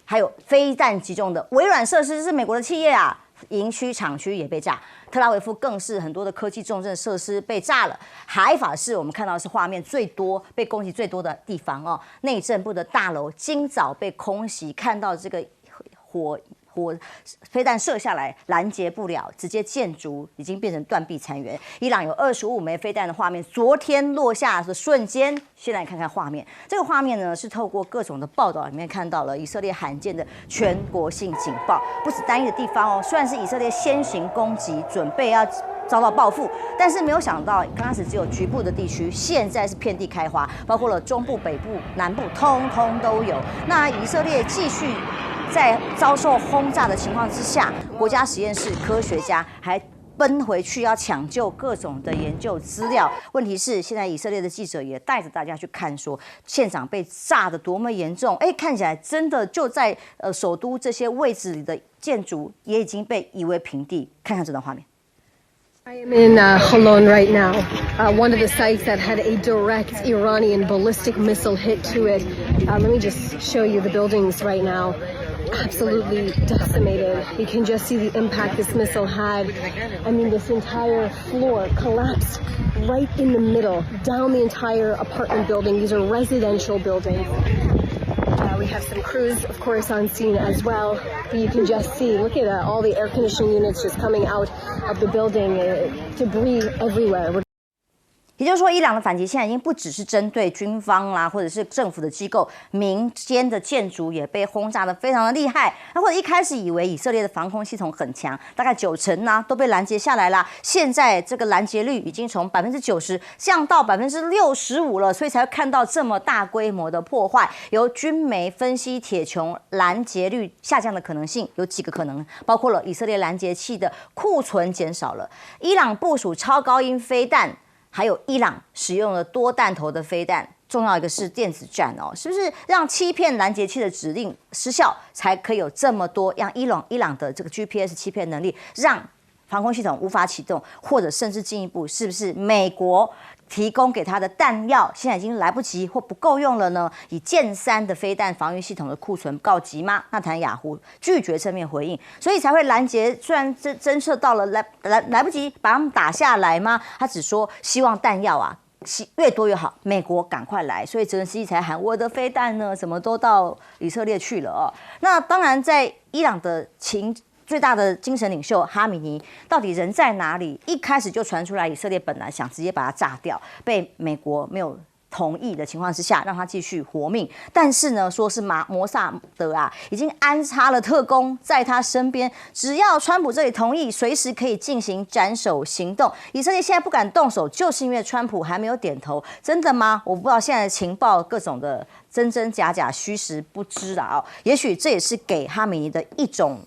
Speaker 5: 还有飞弹击中的微软设施，这是美国的企业啊，营区厂区也被炸。特拉维夫更是很多的科技重镇设施被炸了。海法是我们看到的是画面最多被攻击最多的地方哦，内政部的大楼今早被空袭，看到这个飞弹射下来拦截不了，直接建筑已经变成断壁残垣。伊朗有25枚飞弹的画面，昨天落下的瞬间，先来看看画面。这个画面呢是透过各种的报道里面看到了以色列罕见的全国性警报，不止单一的地方哦。虽然是以色列先行攻击，准备要遭到报复，但是没有想到刚开始只有局部的地区，现在是遍地开花，包括了中部、北部、南部，通通都有。那以色列继续在遭受轰炸的情况之下，国家实验室科学家还奔回去要抢救各种的研究资料。问题是，现在以色列的记者也带着大家去看，说现场被炸得多么严重。看起来真的就在首都这些位置里的建筑也已经被夷为平地。看看这段画面。
Speaker 6: I am in Holon right now, one of the sites that had a direct Iranian ballistic missile hit to it. Let me just show you the buildings right now. Absolutely decimated. You can just see the impact this missile had. I mean, this entire floor collapsed right in the middle, down the entire apartment building. These are residential buildings. We have some crews, of course, on scene as well. But you can just see, look at all the air conditioning units just coming out of the building, debris everywhere.
Speaker 5: 也就是说，伊朗的反击现在已经不只是针对军方啦，或者是政府的机构，民间的建筑也被轰炸得非常的厉害。那或者一开始以为以色列的防空系统很强，大概90%呢都被拦截下来啦。现在这个拦截率已经从90%降到65%了，所以才会看到这么大规模的破坏。由军媒分析铁穹拦截率下降的可能性有几个可能，包括了以色列拦截器的库存减少了，伊朗部署超高音飞弹。还有伊朗使用了多弹头的飞弹，重要一个是电子战哦，是不是让欺骗拦截器的指令失效，才可以有这么多让伊朗的这个 GPS 欺骗能力，让防空系统无法启动，或者甚至进一步，是不是美国提供给他的弹药现在已经来不及或不够用了呢？以剑3的飞弹防御系统的库存告急吗？纳坦雅胡拒绝正面回应，所以才会拦截。虽然侦测到了来不及把他们打下来吗？他只说希望弹药啊越多越好，美国赶快来。所以泽连斯基才喊我的飞弹呢，什么都到以色列去了哦。那当然，在伊朗的最大的精神领袖哈米尼到底人在哪里？一开始就传出来，以色列本来想直接把他炸掉，被美国没有同意的情况之下，让他继续活命。但是呢，说是摩萨德啊，已经安插了特工在他身边，只要川普这里同意，随时可以进行斩首行动。以色列现在不敢动手，就是因为川普还没有点头。真的吗？我不知道现在的情报各种的真真假假、虚实不知啦哦。也许这也是给哈米尼的一种。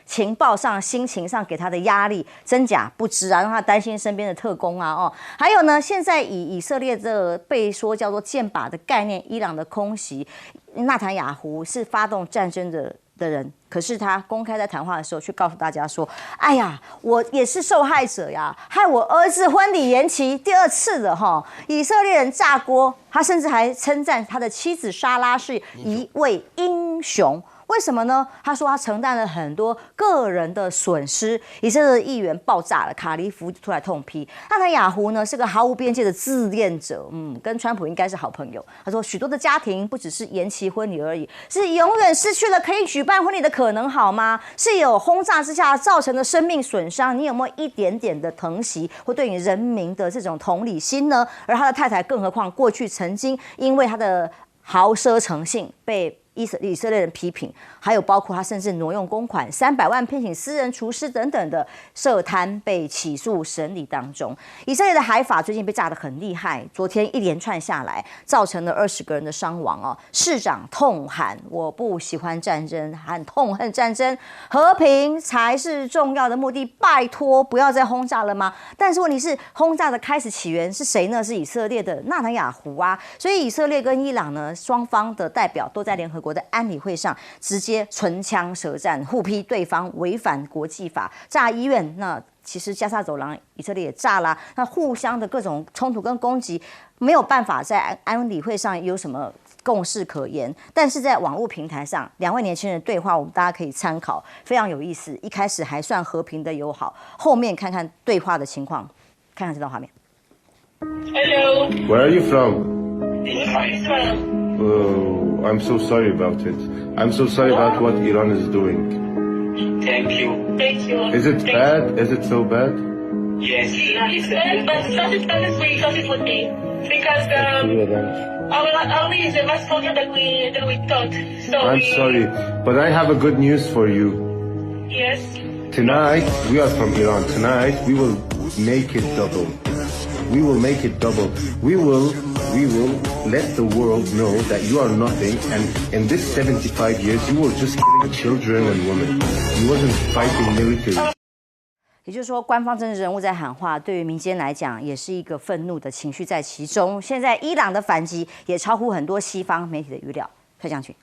Speaker 5: 情报上、心情上给他的压力真假不知啊，让他担心身边的特工啊哦。还有呢，现在以色列这被说叫做箭靶的概念，伊朗的空袭，纳坦雅胡是发动战争的人，可是他公开在谈话的时候却告诉大家说：“哎呀，我也是受害者呀，害我儿子婚礼延期第2次了哈。”以色列人炸锅，他甚至还称赞他的妻子莎拉是一位英雄。为什么呢？他说他承担了很多个人的损失。以色列的议员爆炸了，卡利夫出来痛批。纳坦雅胡呢是个毫无边界的自恋者，跟川普应该是好朋友。他说许多的家庭不只是延期婚礼而已，是永远失去了可以举办婚礼的可能，好吗？是有轰炸之下造成的生命损伤，你有没有一点点的疼惜或对你人民的这种同理心呢？而他的太太，更何况过去曾经因为他的豪奢成性被以色列人批评，还有包括他甚至挪用公款300万聘请私人厨师等等的涉贪被起诉审理当中。以色列的海法最近被炸得很厉害，昨天一连串下来，造成了20个人的伤亡哦。市长痛喊：“我不喜欢战争，喊痛恨战争，和平才是重要的目的，拜托不要再轰炸了吗？”但是问题是，轰炸的开始起源是谁呢？是以色列的纳坦雅胡啊。所以以色列跟伊朗呢，双方的代表都在联合国的安理会上直接唇枪舌战，互批对方违反国际法，炸医院。那其实加沙走廊以色列也炸啦，那互相的各种冲突跟攻击没有办法在安理会上有什么共识可言，但是在网络平台上，两位年轻人对话，我们大家可以参考，非常有意思。一开始还算和平的友好，后面看看对话的情况，看看这段画面。
Speaker 7: Hello.
Speaker 8: Where are you from?
Speaker 7: Israel.
Speaker 8: Oh, I'm so sorry about it. I'm so sorry about what Iran is doing.
Speaker 7: Thank you. Thank you.
Speaker 8: Is it bad? Is it so bad?
Speaker 7: Yes. It's bad, but something would be because our is much stronger than we thought. So
Speaker 8: I'm sorry, but I have a good news for you.
Speaker 7: Yes.
Speaker 8: Tonight, we are from Iran. Tonight, we will make it double. We will make it double. We will let the world know that you are nothing, and in this 75 years, you were just killing children and women. You wasn't fighting military.
Speaker 5: 也就是说，官方政治人物在喊话，对于民间来讲，也是一个愤怒的情绪在其中。现在伊朗的反击也超乎很多西方媒体的预料。蔡将军，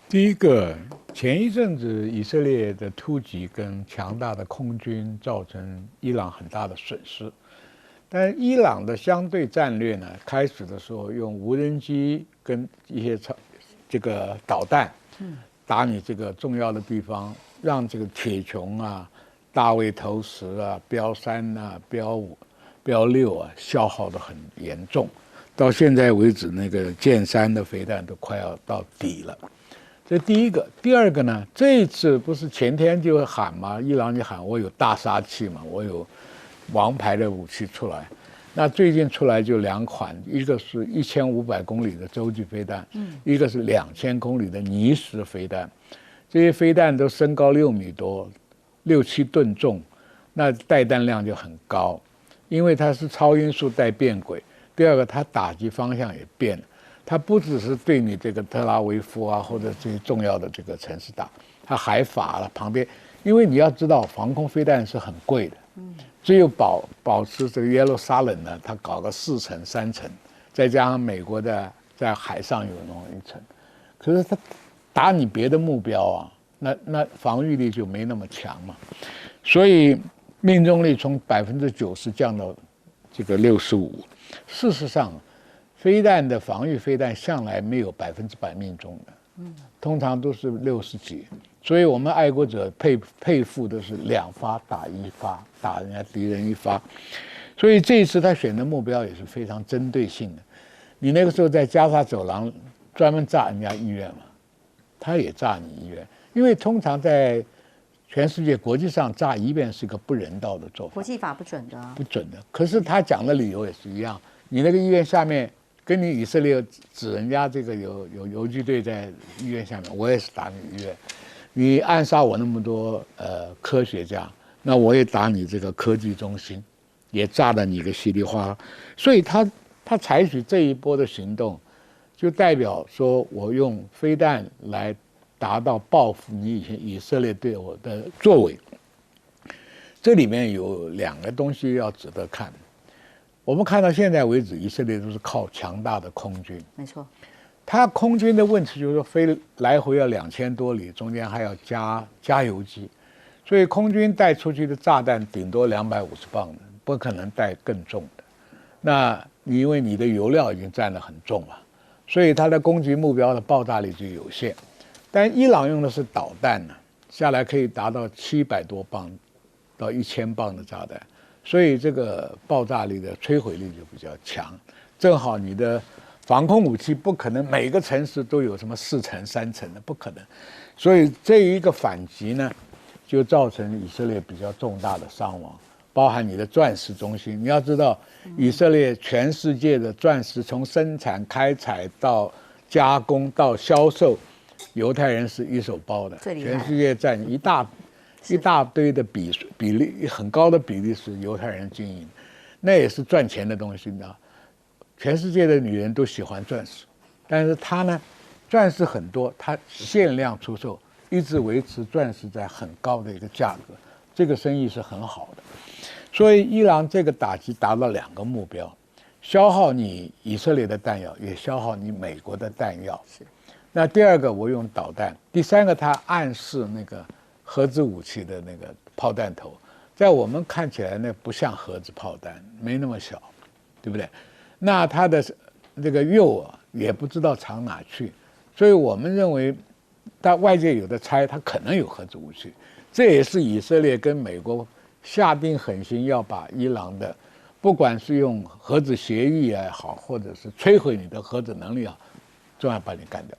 Speaker 9: 第一个，前一阵子以色列的突击跟强大的空军造成伊朗很大的损失。但伊朗的相对战略呢，开始的时候用无人机跟一些这个导弹，打你这个重要的地方，让这个铁穹啊、大卫投石啊、标3啊、标5、标6啊消耗得很严重。到现在为止，那个剑3的飞弹都快要到底了。这第一个。第二个呢，这一次不是前天就喊吗？伊朗就喊我有大杀器嘛，我有王牌的武器出来。那最近出来就2款，一个是1500公里的洲际飞弹，一个是2000公里的泥石飞弹。这些飞弹都身高6米多，6、7吨重，那带弹量就很高，因为它是超音速带变轨。第二个，它打击方向也变了，它不只是对你这个特拉维夫啊或者这些重要的这个城市打，它还法了旁边，因为你要知道防空飞弹是很贵的。只有保持这个耶路撒冷呢，它搞个4层3层，再加上美国的在海上有弄1层，可是它打你别的目标啊，那防御力就没那么强嘛，所以命中率从90%降到这个65%。事实上，飞弹的防御飞弹向来没有100%命中的，通常都是60几。所以我们爱国者佩服的是2发打1发，打人家敌人1发。所以这一次他选的目标也是非常针对性的。你那个时候在加沙走廊专门炸人家医院嘛，他也炸你医院，因为通常在全世界国际上炸医院是个不人道的做法，
Speaker 5: 国际法不准的，
Speaker 9: 不准的。可是他讲的理由也是一样，你那个医院下面。跟你以色列指人家这个有游击队在医院下面，我也是打你医院。你暗杀我那么多科学家，那我也打你这个科技中心，也炸得你个稀里哗啦。所以他采取这一波的行动，就代表说我用飞弹来达到报复你以色列对我的作为。这里面有2个东西要值得看。我们看到现在为止，以色列都是靠强大的空军。
Speaker 5: 没错，
Speaker 9: 它空军的问题就是说飞来回要2000多里，中间还要加油机，所以空军带出去的炸弹顶多250磅的，不可能带更重的。那你因为你的油料已经占得很重了，所以它的攻击目标的爆炸力就有限。但伊朗用的是导弹呢，下来可以达到700多磅到1000磅的炸弹。所以这个爆炸力的摧毁力就比较强，正好你的防空武器不可能每个城市都有什么4层3层的，不可能。所以这一个反击呢，就造成以色列比较重大的伤亡，包含你的钻石中心。你要知道，以色列全世界的钻石从生产、开采到加工到销售，犹太人是一手包的，
Speaker 5: 最厉害
Speaker 9: 全世界占一大堆的比例很高的比例是犹太人经营，那也是赚钱的东西呢。全世界的女人都喜欢钻石，但是它呢，钻石很多，它限量出售，一直维持钻石在很高的一个价格，这个生意是很好的。所以伊朗这个打击达到2个目标，消耗你以色列的弹药，也消耗你美国的弹药。是。那第2个我用导弹，第3个它暗示那个核子武器的那个炮弹头，在我们看起来呢不像核子炮弹，没那么小，对不对？那它的这个铀啊也不知道藏哪去，所以我们认为，但外界有的猜它可能有核子武器，这也是以色列跟美国下定狠心要把伊朗的，不管是用核子协议也好，或者是摧毁你的核子能力啊，重要把你干掉。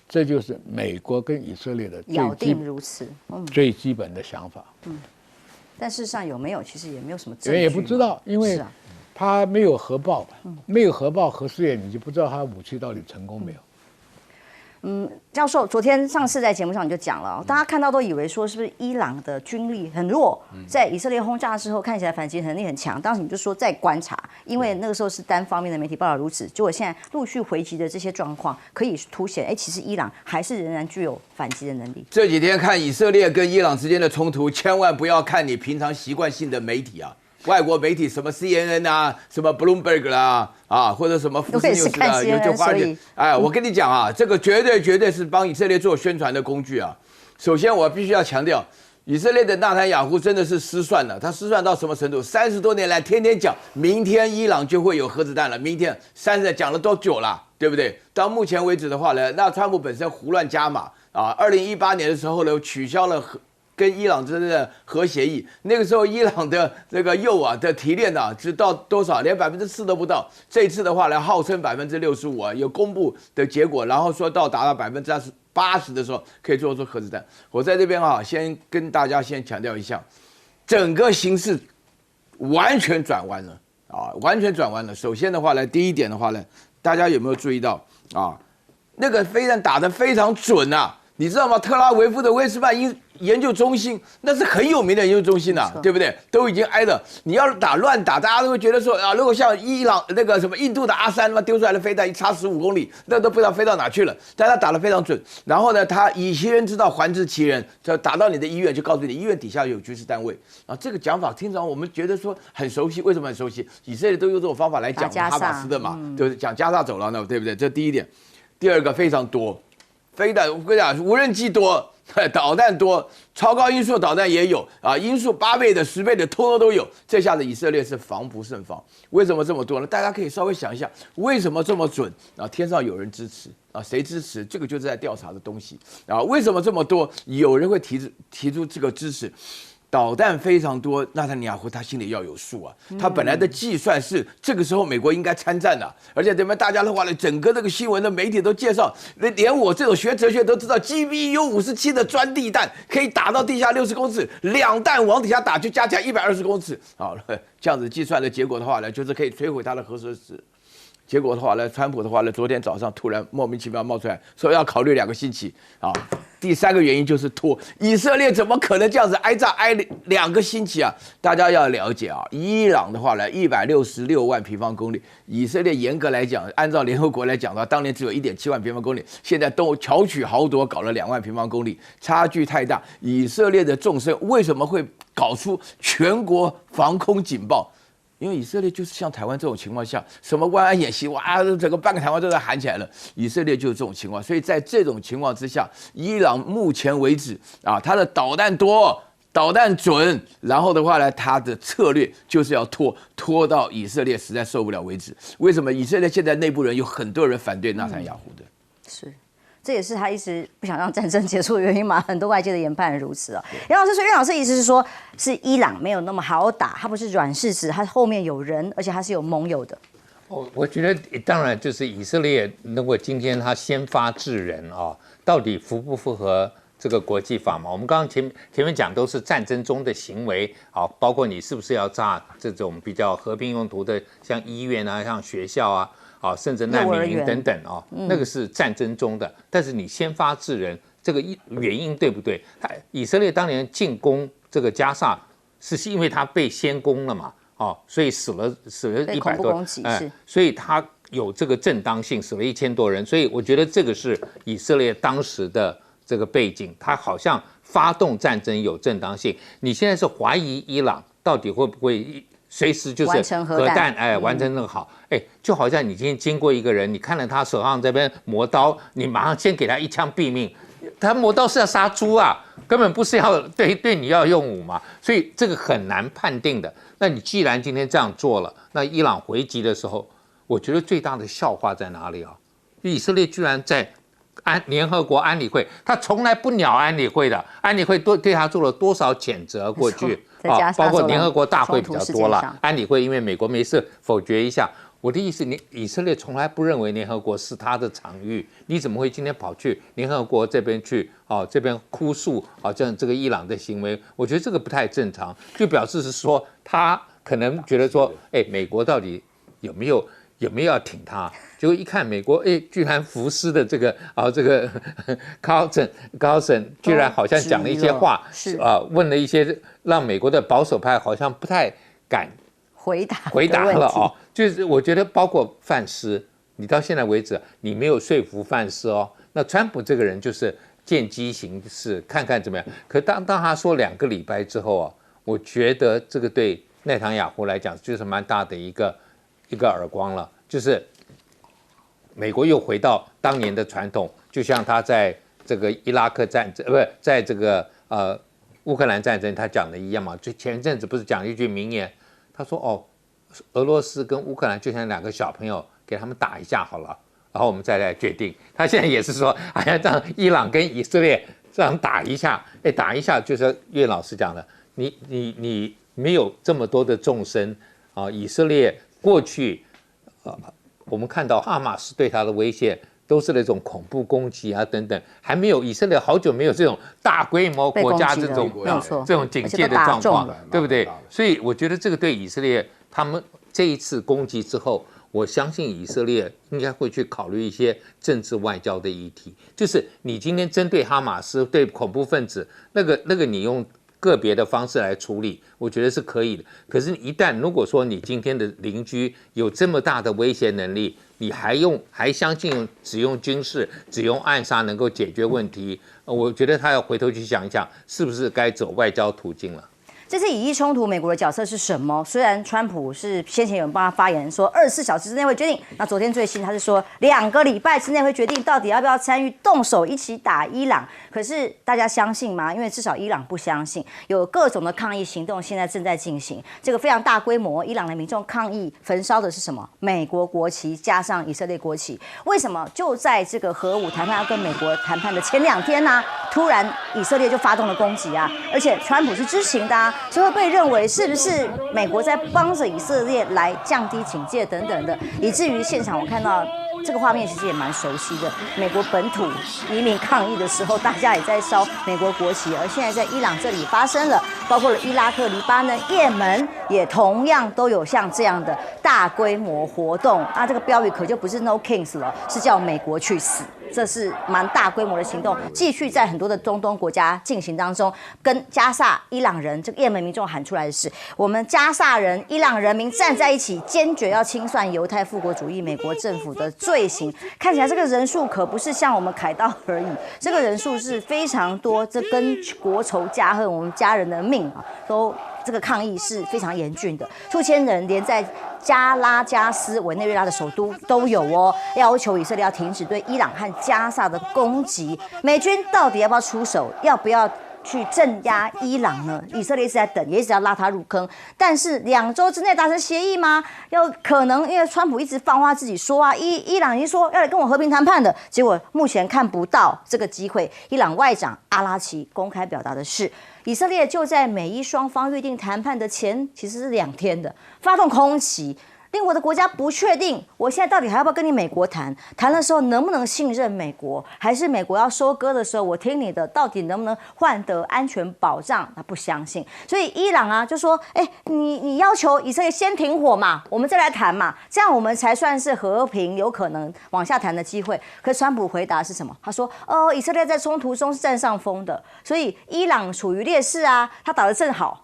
Speaker 9: 这就是美国跟以色列的
Speaker 5: 咬定如此，
Speaker 9: 最基本的想法。
Speaker 5: 但事实上有没有，其实也没有什么证据，
Speaker 9: 人也不知道，因为他没有核爆，没有核爆核试验，你就不知道他武器到底成功没有。
Speaker 5: 教授，昨天上次在节目上你就讲了，大家看到都以为说是不是伊朗的军力很弱，在以色列轰炸之后看起来反击能力很强，当时你就说再观察，因为那个时候是单方面的媒体报道如此，结果现在陆续回击的这些状况，可以凸显，其实伊朗还是仍然具有反击的能力。
Speaker 10: 这几天看以色列跟伊朗之间的冲突，千万不要看你平常习惯性的媒体啊。外国媒体什么 CNN 啊，什么 Bloomberg 啦，或者什么福斯 News 啊，有就花点。我跟你讲啊，这个绝对是帮以色列做宣传的工具啊。首先，我必须要强调，以色列的纳坦雅胡真的是失算了。他失算到什么程度？30多年来天天讲，明天伊朗就会有核子弹了。明天30讲了多久了？对不对？到目前为止的话呢，那川普本身胡乱加码啊。2018年的时候呢，取消了跟伊朗之间的核协议，那个时候伊朗的这个铀啊的提炼啊，只到多少？连4%都不到。这一次的话呢，号称65%啊，有公布的结果，然后说到达到80%的时候，可以做出核子弹。我在这边啊，先跟大家先强调一下，整个形势完全转弯了啊，完全转弯了。首先的话呢，第一点的话呢，大家有没有注意到啊？那个飞弹打得非常准啊！你知道吗？特拉维夫的威斯曼研究中心那是很有名的研究中心呐，对不对？都已经挨了。你要是乱打，大家都会觉得说啊，如果像伊朗那个什么印度的阿3他妈丢出来的飞弹一插15公里，那都不知道飞到哪去了。但他打得非常准。然后呢，他以其人之道还治其人，就打到你的医院，就告诉你医院底下有军事单位啊。这个讲法听着我们觉得说很熟悉，为什么很熟悉？以色列都用这种方法来讲哈马斯的嘛，就是讲加沙走廊的，对不对？这第一点。第二个非常多。飞弹，我跟你讲，无人机多，导弹多，超高音速导弹也有啊，音速8倍的、10倍的，通通都有。这下子以色列是防不胜防。为什么这么多呢？大家可以稍微想一下，为什么这么准啊？天上有人支持啊，谁支持？这个就是在调查的东西啊。为什么这么多？有人会提出这个支持。导弹非常多，纳坦尼亚胡他心里要有数啊。他本来的计算是这个时候美国应该参战的，而且这边大家的话呢，整个这个新闻的媒体都介绍，连我这种学哲学都知道 GBU-57的钻地弹可以打到地下60公尺，2弹往底下打就加起来120公尺。好了，这样子计算的结果的话呢，就是可以摧毁他的核设施。结果的话呢，川普的话呢，昨天早上突然莫名其妙冒出来说要考虑2个星期啊。第3个原因就是拖，以色列怎么可能这样子挨炸挨2个星期啊？大家要了解啊，伊朗的话呢，166万平方公里，以色列严格来讲，按照联合国来讲的话，当年只有1.7万平方公里，现在都巧取豪夺，搞了2万平方公里，差距太大。以色列的纵深为什么会搞出全国防空警报？因为以色列就是像台湾这种情况下，什么万安演习，哇，整个半个台湾都在喊起来了。以色列就是这种情况，所以在这种情况之下，伊朗目前为止啊，它的导弹多，导弹准，然后的话呢，它的策略就是要拖到以色列实在受不了为止。为什么以色列现在内部人有很多人反对纳坦雅胡的？
Speaker 5: 是。这也是他一直不想让战争结束的原因嘛？很多外界的研判如此哦。袁老师说，袁老师的意思是说，是伊朗没有那么好打，他不是软柿子，他后面有人，而且他是有盟友的。
Speaker 11: 我觉得当然就是以色列，如果今天他先发制人啊，到底符不符合这个国际法嘛。我们刚刚前面讲都是战争中的行为，好，包括你是不是要炸这种比较和平用途的，像医院啊、像学校啊，啊，甚至难民营等等啊，那个是战争中的。但是你先发制人，这个原因对不对？以色列当年进攻这个加萨，是因为他被先攻了嘛，哦，所以死了100多，所以他有这个正当性，死了1000多人，所以我觉得这个是以色列当时的这个背景，他好像发动战争有正当性。你现在是怀疑伊朗到底会不会随时就是核弹，完成那个好，就好像你今天经过一个人，你看了他手上这边磨刀，你马上先给他一枪毙命，他磨刀是要杀猪啊，根本不是要对你要用武嘛，所以这个很难判定的。那你既然今天这样做了，那伊朗回击的时候，我觉得最大的笑话在哪里啊？以色列居然在联合国安理会，他从来不鸟安理会的，安理会对他做了多少谴责过去啊？包括联合国大会比较多了，安理会因为美国没事否决一下。我的意思，以色列从来不认为联合国是他的场域，你怎么会今天跑去联合国这边去这边哭诉这个伊朗的行为？我觉得这个不太正常，就表示是说他可能觉得说，美国到底有没有要挺他？结果一看美国，居然福斯的这个高层居然好像讲了一些话，问了一些让美国的保守派好像不太敢回答了就是我觉得包括范斯，你到现在为止你没有说服范斯那川普这个人就是见机行事，看看怎么样。可当他说2个礼拜之后我觉得这个对内塔尼亚胡来讲就是蛮大的一个耳光了，就是美国又回到当年的传统，就像他在这个伊拉克战争，在这个乌克兰战争他讲的一样嘛。就前一阵子不是讲一句名言，他说俄罗斯跟乌克兰就像2个小朋友，给他们打一架好了，然后我们再来决定。他现在也是说，让伊朗跟以色列这样打一下，打一下就是岳老师讲的，你没有这么多的众生以色列过去我们看到哈马斯对他的威胁都是那种恐怖攻击等等，还没有以色列好久没有这种大规模国家这种警戒的状况，对不对？所以我觉得这个对以色列他们这一次攻击之后，我相信以色列应该会去考虑一些政治外交的议题，就是你今天针对哈马斯对恐怖分子那个你用个别的方式来处理，我觉得是可以的。可是，一旦如果说你今天的邻居有这么大的威胁能力，你还相信只用军事、只用暗杀能够解决问题，我觉得他要回头去想一想，是不是该走外交途径了。
Speaker 5: 这次以伊冲突，美国的角色是什么？虽然川普是先前有人帮他发言说24小时之内会决定，那昨天最新他是说2个礼拜之内会决定到底要不要参与动手一起打伊朗。可是大家相信吗？因为至少伊朗不相信，有各种的抗议行动现在正在进行。这个非常大规模，伊朗的民众抗议焚烧的是什么？美国国旗加上以色列国旗。为什么就在这个核武谈判要跟美国谈判的前2天呢？突然以色列就发动了攻击而且川普是知情的就会被认为是不是美国在帮着以色列来降低警戒等等的，以至于现场我看到这个画面其实也蛮熟悉的。美国本土移民抗议的时候，大家也在烧美国国旗，而现在在伊朗这里发生了，包括了伊拉克、黎巴嫩、也门，也同样都有像这样的大规模活动。那这个标语可就不是 No Kings 了，是叫美国去死。这是蛮大规模的行动，继续在很多的中东国家进行当中。跟加萨伊朗人这个也门民众喊出来的是，我们加萨人、伊朗人民站在一起，坚决要清算犹太复国主义美国政府的罪行。看起来这个人数可不是像我们凯道而已，这个人数是非常多，这跟国仇家恨，我们家人的命都。这个抗议是非常严峻的，数千人连在加拉加斯委内瑞拉的首都都有要求以色列要停止对伊朗和加萨的攻击。美军到底要不要出手？要不要去镇压伊朗呢？以色列一直在等，也一直要拉他入坑。但是2周之内达成协议吗？有可能，因为川普一直放话自己说伊朗已经说要来跟我和平谈判的，结果目前看不到这个机会。伊朗外长阿拉奇公开表达的是，以色列就在美伊双方约定谈判的前其实是2天的发动空袭，令我的国家不确定，我现在到底还要不要跟你美国谈？谈的时候能不能信任美国？还是美国要收割的时候，我听你的，到底能不能换得安全保障？他不相信，所以伊朗啊就说：“你要求以色列先停火嘛，我们再来谈嘛，这样我们才算是和平，有可能往下谈的机会。”可是川普回答是什么？他说：“以色列在冲突中是占上风的，所以伊朗处于劣势啊，他打得正好，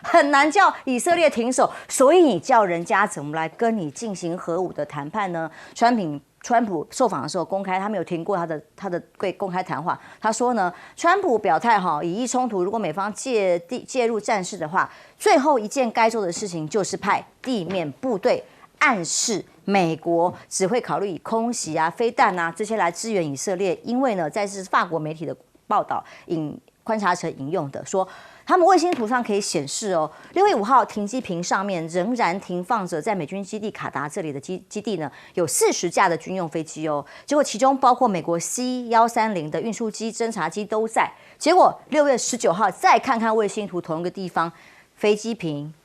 Speaker 5: 很难叫以色列停手，所以你叫人家怎么来跟你进行核武的谈判呢？”川普受访的时候公开，他没有听过他的公开谈话。他说呢，川普表态以伊冲突如果美方介入战事的话，最后一件该做的事情就是派地面部队，暗示美国只会考虑以空袭啊、飞弹啊这些来支援以色列。因为呢，在是法国媒体的报道观察者引用的说，他们卫星图上可以显示6月5号停机坪上面仍然停放着在美军基地卡达这里的基地呢，有40架的军用飞机结果其中包括美国 C-130的运输机、侦察机都在。结果6月19号再看看卫星图，同一个地方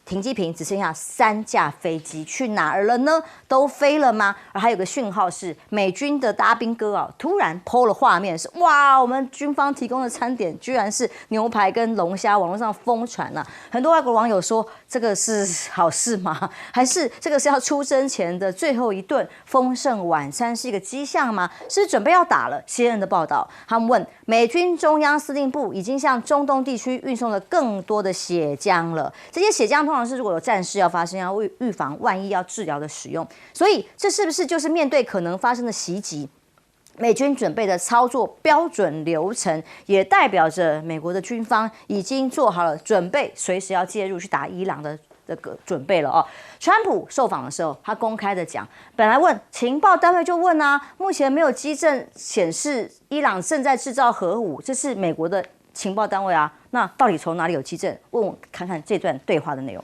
Speaker 5: 停机坪只剩下3架飞机，去哪儿了呢？都飞了吗？而还有个讯号是美军的大兵哥突然 PO 了画面，是哇，我们军方提供的餐点居然是牛排跟龙虾，网络上疯传了。很多外国网友说，这个是好事吗？还是这个是要出征前的最后一顿丰盛晚餐是一个迹象吗？是准备要打了？CNN 的报道，他们问美军中央司令部已经向中东地区运送了更多的血浆了，这些血浆通常是如果有战事要发生，要预防万一要治疗的使用，所以这是不是就是面对可能发生的袭击，美军准备的操作标准流程，也代表着美国的军方已经做好了准备，随时要介入去打伊朗的这个准备了川普受访的时候，他公开的讲，本来问情报单位就问目前没有基证显示伊朗正在制造核武，这是美国的情报单位那到底从哪里有基证？问我看看这段对话的内容。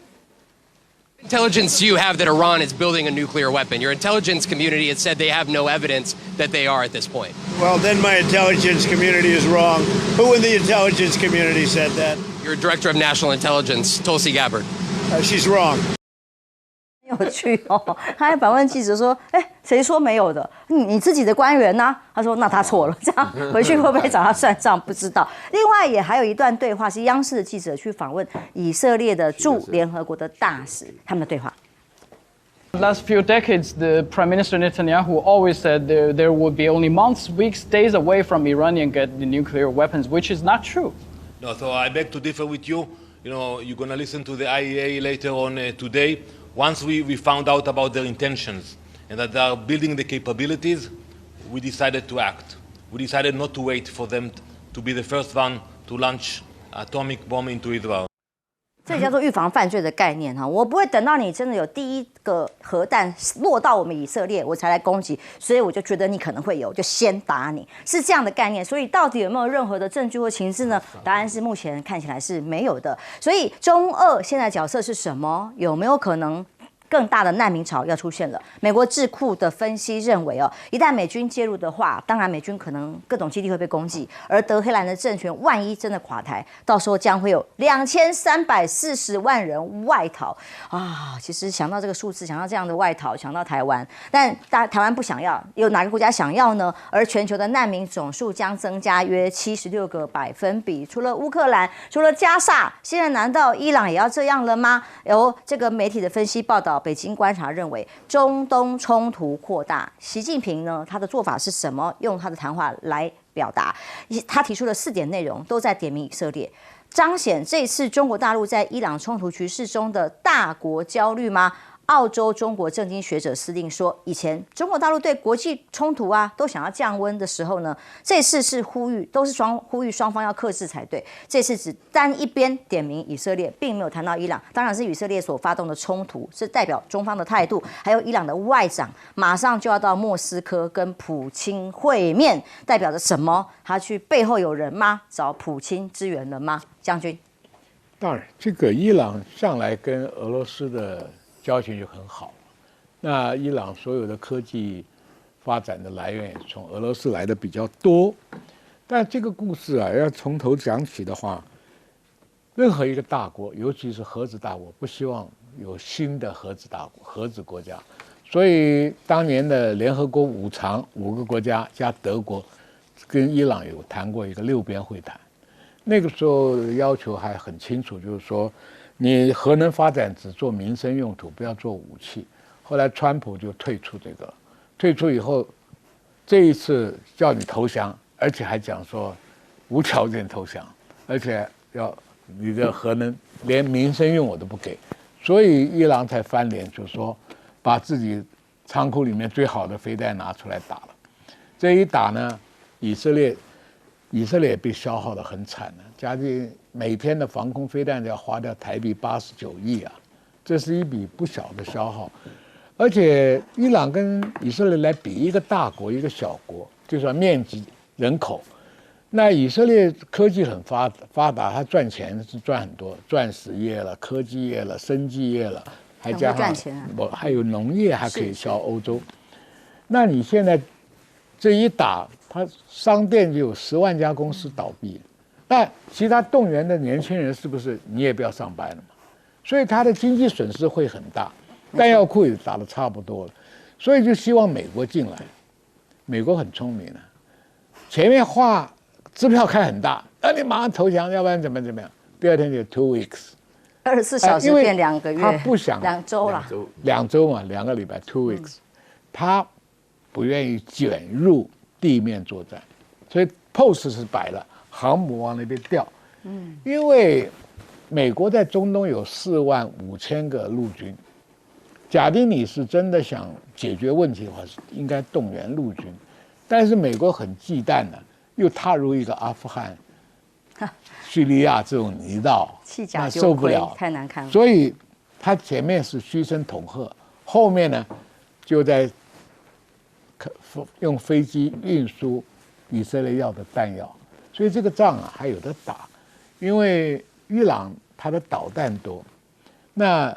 Speaker 12: Intelligence do you have that Iran is building a nuclear weapon? Your intelligence community has said they have no evidence that they are at this point.
Speaker 13: Well, then my intelligence community is wrong. Who in the intelligence community said that?
Speaker 12: Your director of national intelligence, Tulsi Gabbard.
Speaker 13: She's wrong.
Speaker 5: 有趣他还反问记者说：“谁说没有的？你自己的官员呢？”他说：“那他错了。”这样回去会不会找他算账？不知道。另外也还有一段对话是央视的记者去访问以色列的驻联合国的大使，他们的对话。
Speaker 14: Last few decades, the Prime Minister Netanyahu always said there would be only months, weeks, days away from Iranian get the nuclear weapons, which is not true.
Speaker 15: No, so I beg to differ with you. You're going to listen to the IEA later on today. Once we found out about their intentions and that they are building the capabilities, we decided to act. We decided not to wait for them to be the first one to launch atomic bomb into Israel.
Speaker 5: 这叫做预防犯罪的概念我不会等到你真的有第一个核弹落到我们以色列，我才来攻击，所以我就觉得你可能会有，就先打你，是这样的概念。所以到底有没有任何的证据或情资呢？答案是目前看起来是没有的。所以中俄现在角色是什么？有没有可能更大的难民潮要出现了？美国智库的分析认为一旦美军介入的话，当然美军可能各种基地会被攻击，而德黑兰的政权万一真的垮台，到时候将会有2340万人外逃其实想到这个数字，想到这样的外逃，想到台湾，但台湾不想要，有哪个国家想要呢？而全球的难民总数将增加约76个百分比，除了乌克兰，除了加沙，现在难道伊朗也要这样了吗？有这个媒体的分析报道，北京观察认为，中东冲突扩大，习近平呢，他的做法是什么？用他的谈话来表达，他提出了4点内容，都在点名以色列，彰显这次中国大陆在伊朗冲突局势中的大国焦虑吗？澳洲中国政经学者司令说，以前中国大陆对国际冲突都想要降温的时候呢，这次是呼吁双方要克制才对。这次只单一边点名以色列，并没有谈到伊朗，当然是以色列所发动的冲突，是代表中方的态度。还有伊朗的外长马上就要到莫斯科跟普京会面，代表着什么？他去背后有人吗？找普京支援了吗？将军，
Speaker 9: 当然，这个伊朗向来跟俄罗斯的交情就很好，那伊朗所有的科技发展的来源也从俄罗斯来的比较多，但这个故事要从头讲起的话，任何一个大国，尤其是核子大国，不希望有新的核子国家，所以当年的联合国5常5个国家加德国，跟伊朗有谈过一个6边会谈。那个时候要求还很清楚，就是说你核能发展只做民生用途，不要做武器。后来川普就退出这个，退出以后，这一次叫你投降，而且还讲说无条件投降，而且要你的核能连民生用我都不给，所以伊朗才翻脸，就说把自己仓库里面最好的飞弹拿出来打了。这一打呢，以色列也被消耗得很惨了，将近每天的防空飞弹要花掉台币89亿啊，这是一笔不小的消耗。而且伊朗跟以色列来比，一个大国一个小国，就说面积人口。那以色列科技很发达，它赚钱是赚很多，钻石业了、科技业了、生技业了，还加上还有农业还可以销欧洲。那你现在这一打，它商店就有10万家公司倒闭，那其他动员的年轻人是不是你也不要上班了嘛？所以它的经济损失会很大，弹药库也打得差不多了，所以就希望美国进来。美国很聪明啊，前面画支票开很大，你马上投降，要不然怎么样？第二天就2 weeks，24
Speaker 5: 小时变2个月，
Speaker 9: 他不想
Speaker 5: 2周了
Speaker 9: ，2周嘛，2个礼拜2 weeks，他不愿意卷入地面作战，所以 pose 是摆了，航母往那边调。因为美国在中东有45000个陆军，假定你是真的想解决问题的话，是应该动员陆军，但是美国很忌惮的。又踏入一个阿富汗、叙利亚这种泥道，那受不了，
Speaker 5: 太难看了。
Speaker 9: 所以他前面是嘘声恐吓，后面呢就在用飞机运输以色列要的弹药，所以这个仗啊还有得打。因为伊朗它的导弹多，那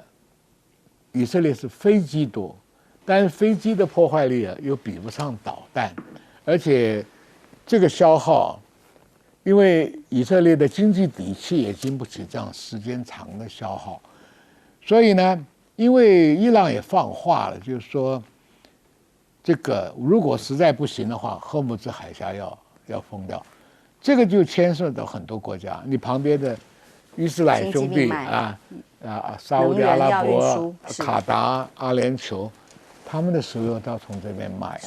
Speaker 9: 以色列是飞机多，但是飞机的破坏力啊又比不上导弹，而且。这个消耗，因为以色列的经济底气也经不起这样时间长的消耗，所以呢，因为伊朗也放话了，就是说，这个如果实在不行的话，荷姆兹海峡要封掉，这个就牵涉到很多国家，你旁边的伊斯兰兄弟沙烏地阿拉伯、卡达、阿联酋，他们的石油都要从这边买。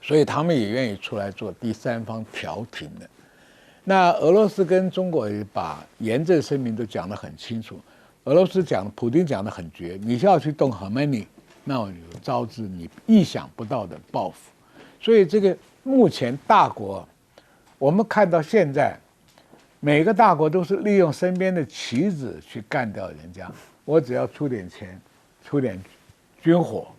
Speaker 9: 所以他们也愿意出来做第三方调停的。那俄罗斯跟中国也把严正声明都讲得很清楚。俄罗斯普丁讲得很绝，你要去动哈梅尼，那我有招致你意想不到的报复。所以这个目前大国，我们看到现在，每个大国都是利用身边的棋子去干掉人家。我只要出点钱，出点军火，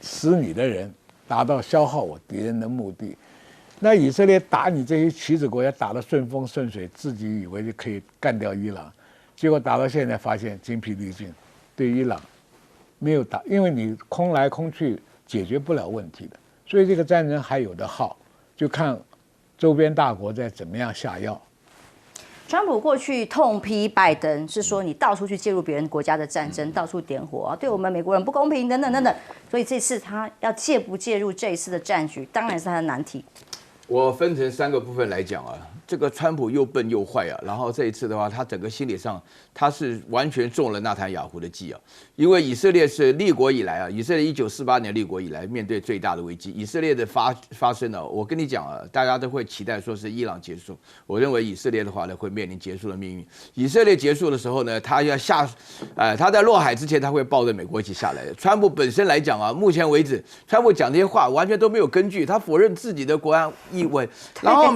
Speaker 9: 死你的人。达到消耗我敌人的目的，那以色列打你这些棋子国家打得顺风顺水，自己以为就可以干掉伊朗，结果打到现在发现精疲力尽，对伊朗没有打，因为你空来空去解决不了问题的，所以这个战争还有的耗，就看周边大国在怎么样下药。
Speaker 5: 川普过去痛批拜登，是说你到处去介入别人国家的战争，到处点火啊，对我们美国人不公平等等等等。所以这次他要介不介入这一次的战局，当然是他的难题。
Speaker 10: 我分成3个部分来讲啊，这个川普又笨又坏啊，然后这一次的话，他整个心理上他是完全中了纳坦雅胡的计啊，因为以色列是立国以来啊，以色列1948年立国以来面对最大的危机，以色列的发生呢，我跟你讲啊，大家都会期待说是伊朗结束，我认为以色列的话呢会面临结束的命运。以色列结束的时候呢，他要他在落海之前他会抱着美国一起下来的。川普本身来讲啊，目前为止，川普讲这些话完全都没有根据，他否认自己的国安意味，然后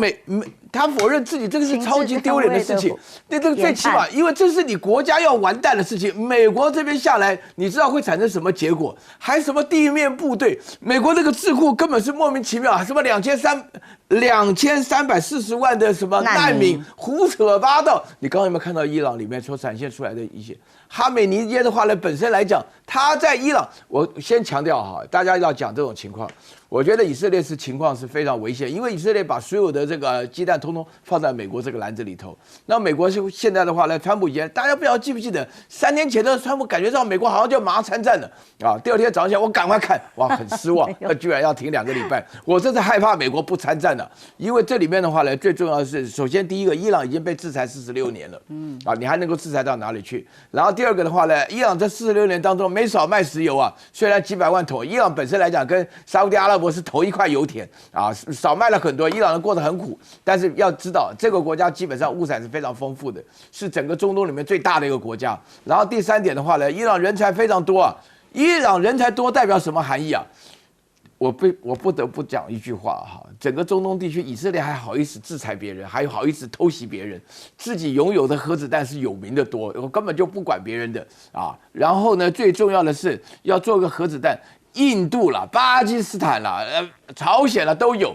Speaker 10: 他否认自己，这个是超级丢脸的事情。那这个最起码，因为这是你国家要完蛋的事情。美国这边下来，你知道会产生什么结果？还什么地面部队？美国这个智库根本是莫名其妙，什么2340万的什么难民，胡扯八道。你刚刚有没有看到伊朗里面所展现出来的一些？哈梅尼耶的话呢，本身来讲，他在伊朗，我先强调哈，大家要讲这种情况。我觉得以色列情况是非常危险，因为以色列把所有的这个鸡蛋通通放在美国这个篮子里头。那美国现在的话呢，川普以前大家不知道记不记得，3年前的川普感觉到美国好像就马上参战了啊，第二天早上起来我赶快看，哇，很失望，居然要停2个礼拜，我真是害怕美国不参战了，因为这里面的话呢，最重要的是，首先第一个，伊朗已经被制裁46年了，你还能够制裁到哪里去？然后第二个的话呢，伊朗这46年当中没少卖石油啊，虽然几百万桶，伊朗本身来讲跟沙烏地阿拉伯是同一块油田啊，少卖了很多，伊朗人过得很苦。但是要知道，这个国家基本上物产是非常丰富的，是整个中东里面最大的一个国家。然后第3点的话呢，伊朗人才非常多啊，伊朗人才多代表什么含义啊？我不得不讲一句话哈，整个中东地区，以色列还好意思制裁别人，还好意思偷袭别人，自己拥有的核子弹是有名的多，我根本就不管别人的啊。然后呢，最重要的是要做个核子弹，印度啦、巴基斯坦啦、朝鲜啦都有。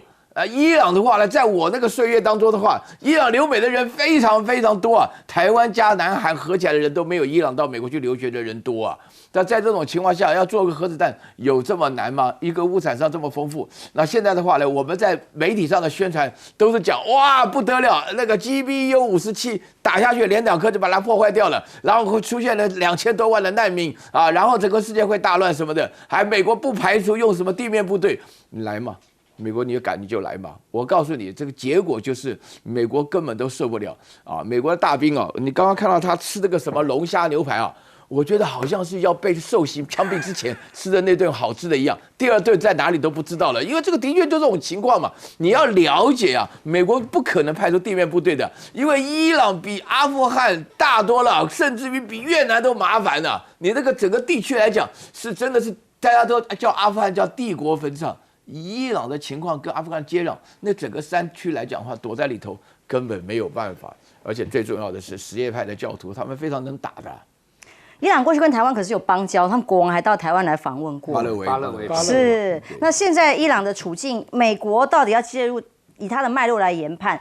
Speaker 10: 伊朗的话呢，在我那个岁月当中的话，伊朗留美的人非常非常多啊，台湾加南韩合起来的人都没有伊朗到美国去留学的人多啊。那在这种情况下，要做个核子弹有这么难吗？一个物产上这么丰富，那现在的话呢，我们在媒体上的宣传都是讲哇不得了，那个 GBU-57打下去连2颗就把它破坏掉了，然后会出现了2000多万的难民啊，然后整个世界会大乱什么的，还美国不排除用什么地面部队，你来嘛？美国你敢你就来嘛！我告诉你，这个结果就是美国根本都受不了啊！美国的大兵啊，你刚刚看到他吃这个什么龙虾牛排啊，我觉得好像是要被受刑枪毙之前吃的那顿好吃的一样，第2顿在哪里都不知道了，因为这个的确就这种情况嘛。你要了解啊，美国不可能派出地面部队的，因为伊朗比阿富汗大多了，甚至于比越南都麻烦了。你那个整个地区来讲，是真的是大家都叫阿富汗叫帝国坟场。伊朗的情况跟阿富汗接壤，那整个山区来讲的话，躲在里头根本没有办法。而且最重要的是，什叶派的教徒他们非常能打的。
Speaker 5: 伊朗过去跟台湾可是有邦交，他们国王还到台湾来访问过。
Speaker 10: 巴勒维
Speaker 5: 是。那现在伊朗的处境，美国到底要介入，以他的脉络来研判？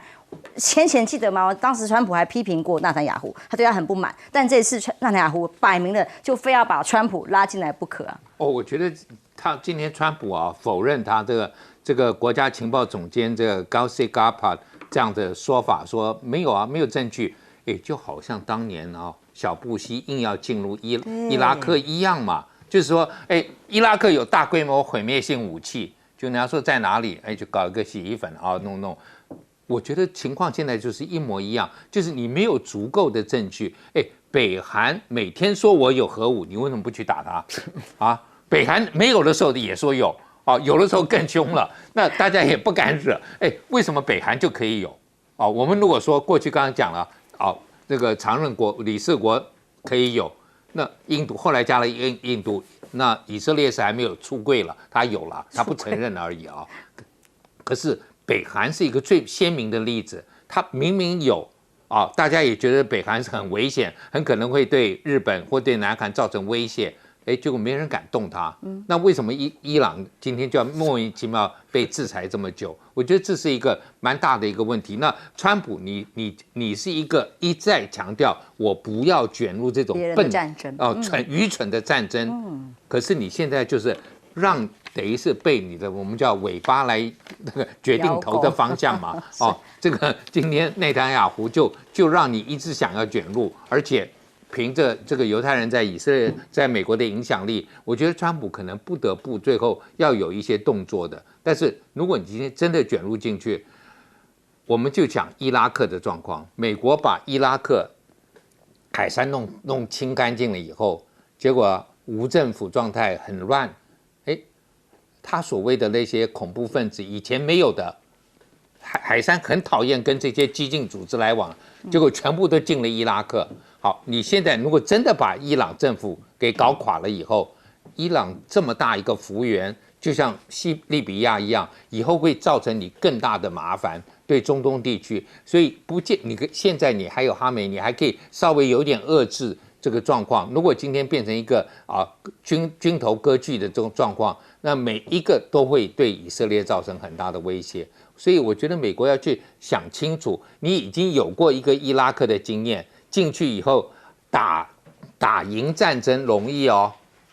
Speaker 5: 先前记得吗？当时川普还批评过纳坦雅胡，他对他很不满。但这次纳坦雅胡摆明了就非要把川普拉进来不可啊！
Speaker 11: 我觉得他今天川普啊否认他这个国家情报总监这个Ghazi Garpar这样的说法，说没有啊，没有证据。就好像当年啊小布希硬要进入伊拉克一样嘛，就是说伊拉克有大规模毁灭性武器，就人家说在哪里，就搞一个洗衣粉啊弄。我觉得情况现在就是一模一样，就是你没有足够的证据。北韩每天说我有核武，你为什么不去打他啊？北韩没有的时候也说有，有的时候更凶了，那大家也不敢惹。为什么北韩就可以有？我们如果说过去刚刚讲了，那个常任国理事国可以有，那印度后来加了印度，那以色列是还没有出柜了，他有了，他不承认而已啊。可是北韩是一个最鲜明的例子，它明明有大家也觉得北韩是很危险，很可能会对日本或对南韩造成威胁，结果没人敢动它。那为什么伊朗今天就要莫名其妙被制裁这么久？我觉得这是一个蛮大的一个问题。那川普，你是一个一再强调我不要卷入这种
Speaker 5: 战争
Speaker 11: 愚蠢的战争，可是你现在就是让等于是被你的我们叫尾巴来那个决定头的方向嘛。这个今天内塔尼亚胡就让你一直想要卷入，而且凭着这个犹太人在以色列在美国的影响力，我觉得川普可能不得不最后要有一些动作的。但是如果你今天真的卷入进去，我们就讲伊拉克的状况，美国把伊拉克海山弄清干净了以后，结果无政府状态很乱。他所谓的那些恐怖分子以前没有的，海山很讨厌跟这些激进组织来往，结果全部都进了伊拉克。好，你现在如果真的把伊朗政府给搞垮了以后，伊朗这么大一个幅员，就像利比亚一样，以后会造成你更大的麻烦，对中东地区。所以现在你还有哈梅，你还可以稍微有点遏制这个状况。如果今天变成一个军头割据的这种状况，那每一个都会对以色列造成很大的威胁。所以我觉得美国要去想清楚，你已经有过一个伊拉克的经验，进去以后打赢战争容易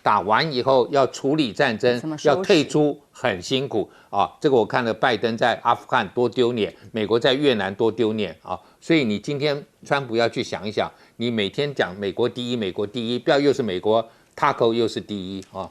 Speaker 11: 打完以后要处理战争，要退出很辛苦啊。这个我看了拜登在阿富汗多丢脸，美国在越南多丢脸啊。所以你今天川普要去想一想，你每天讲美国第一，美国第一，不要又是美国 Taco 又是第一啊。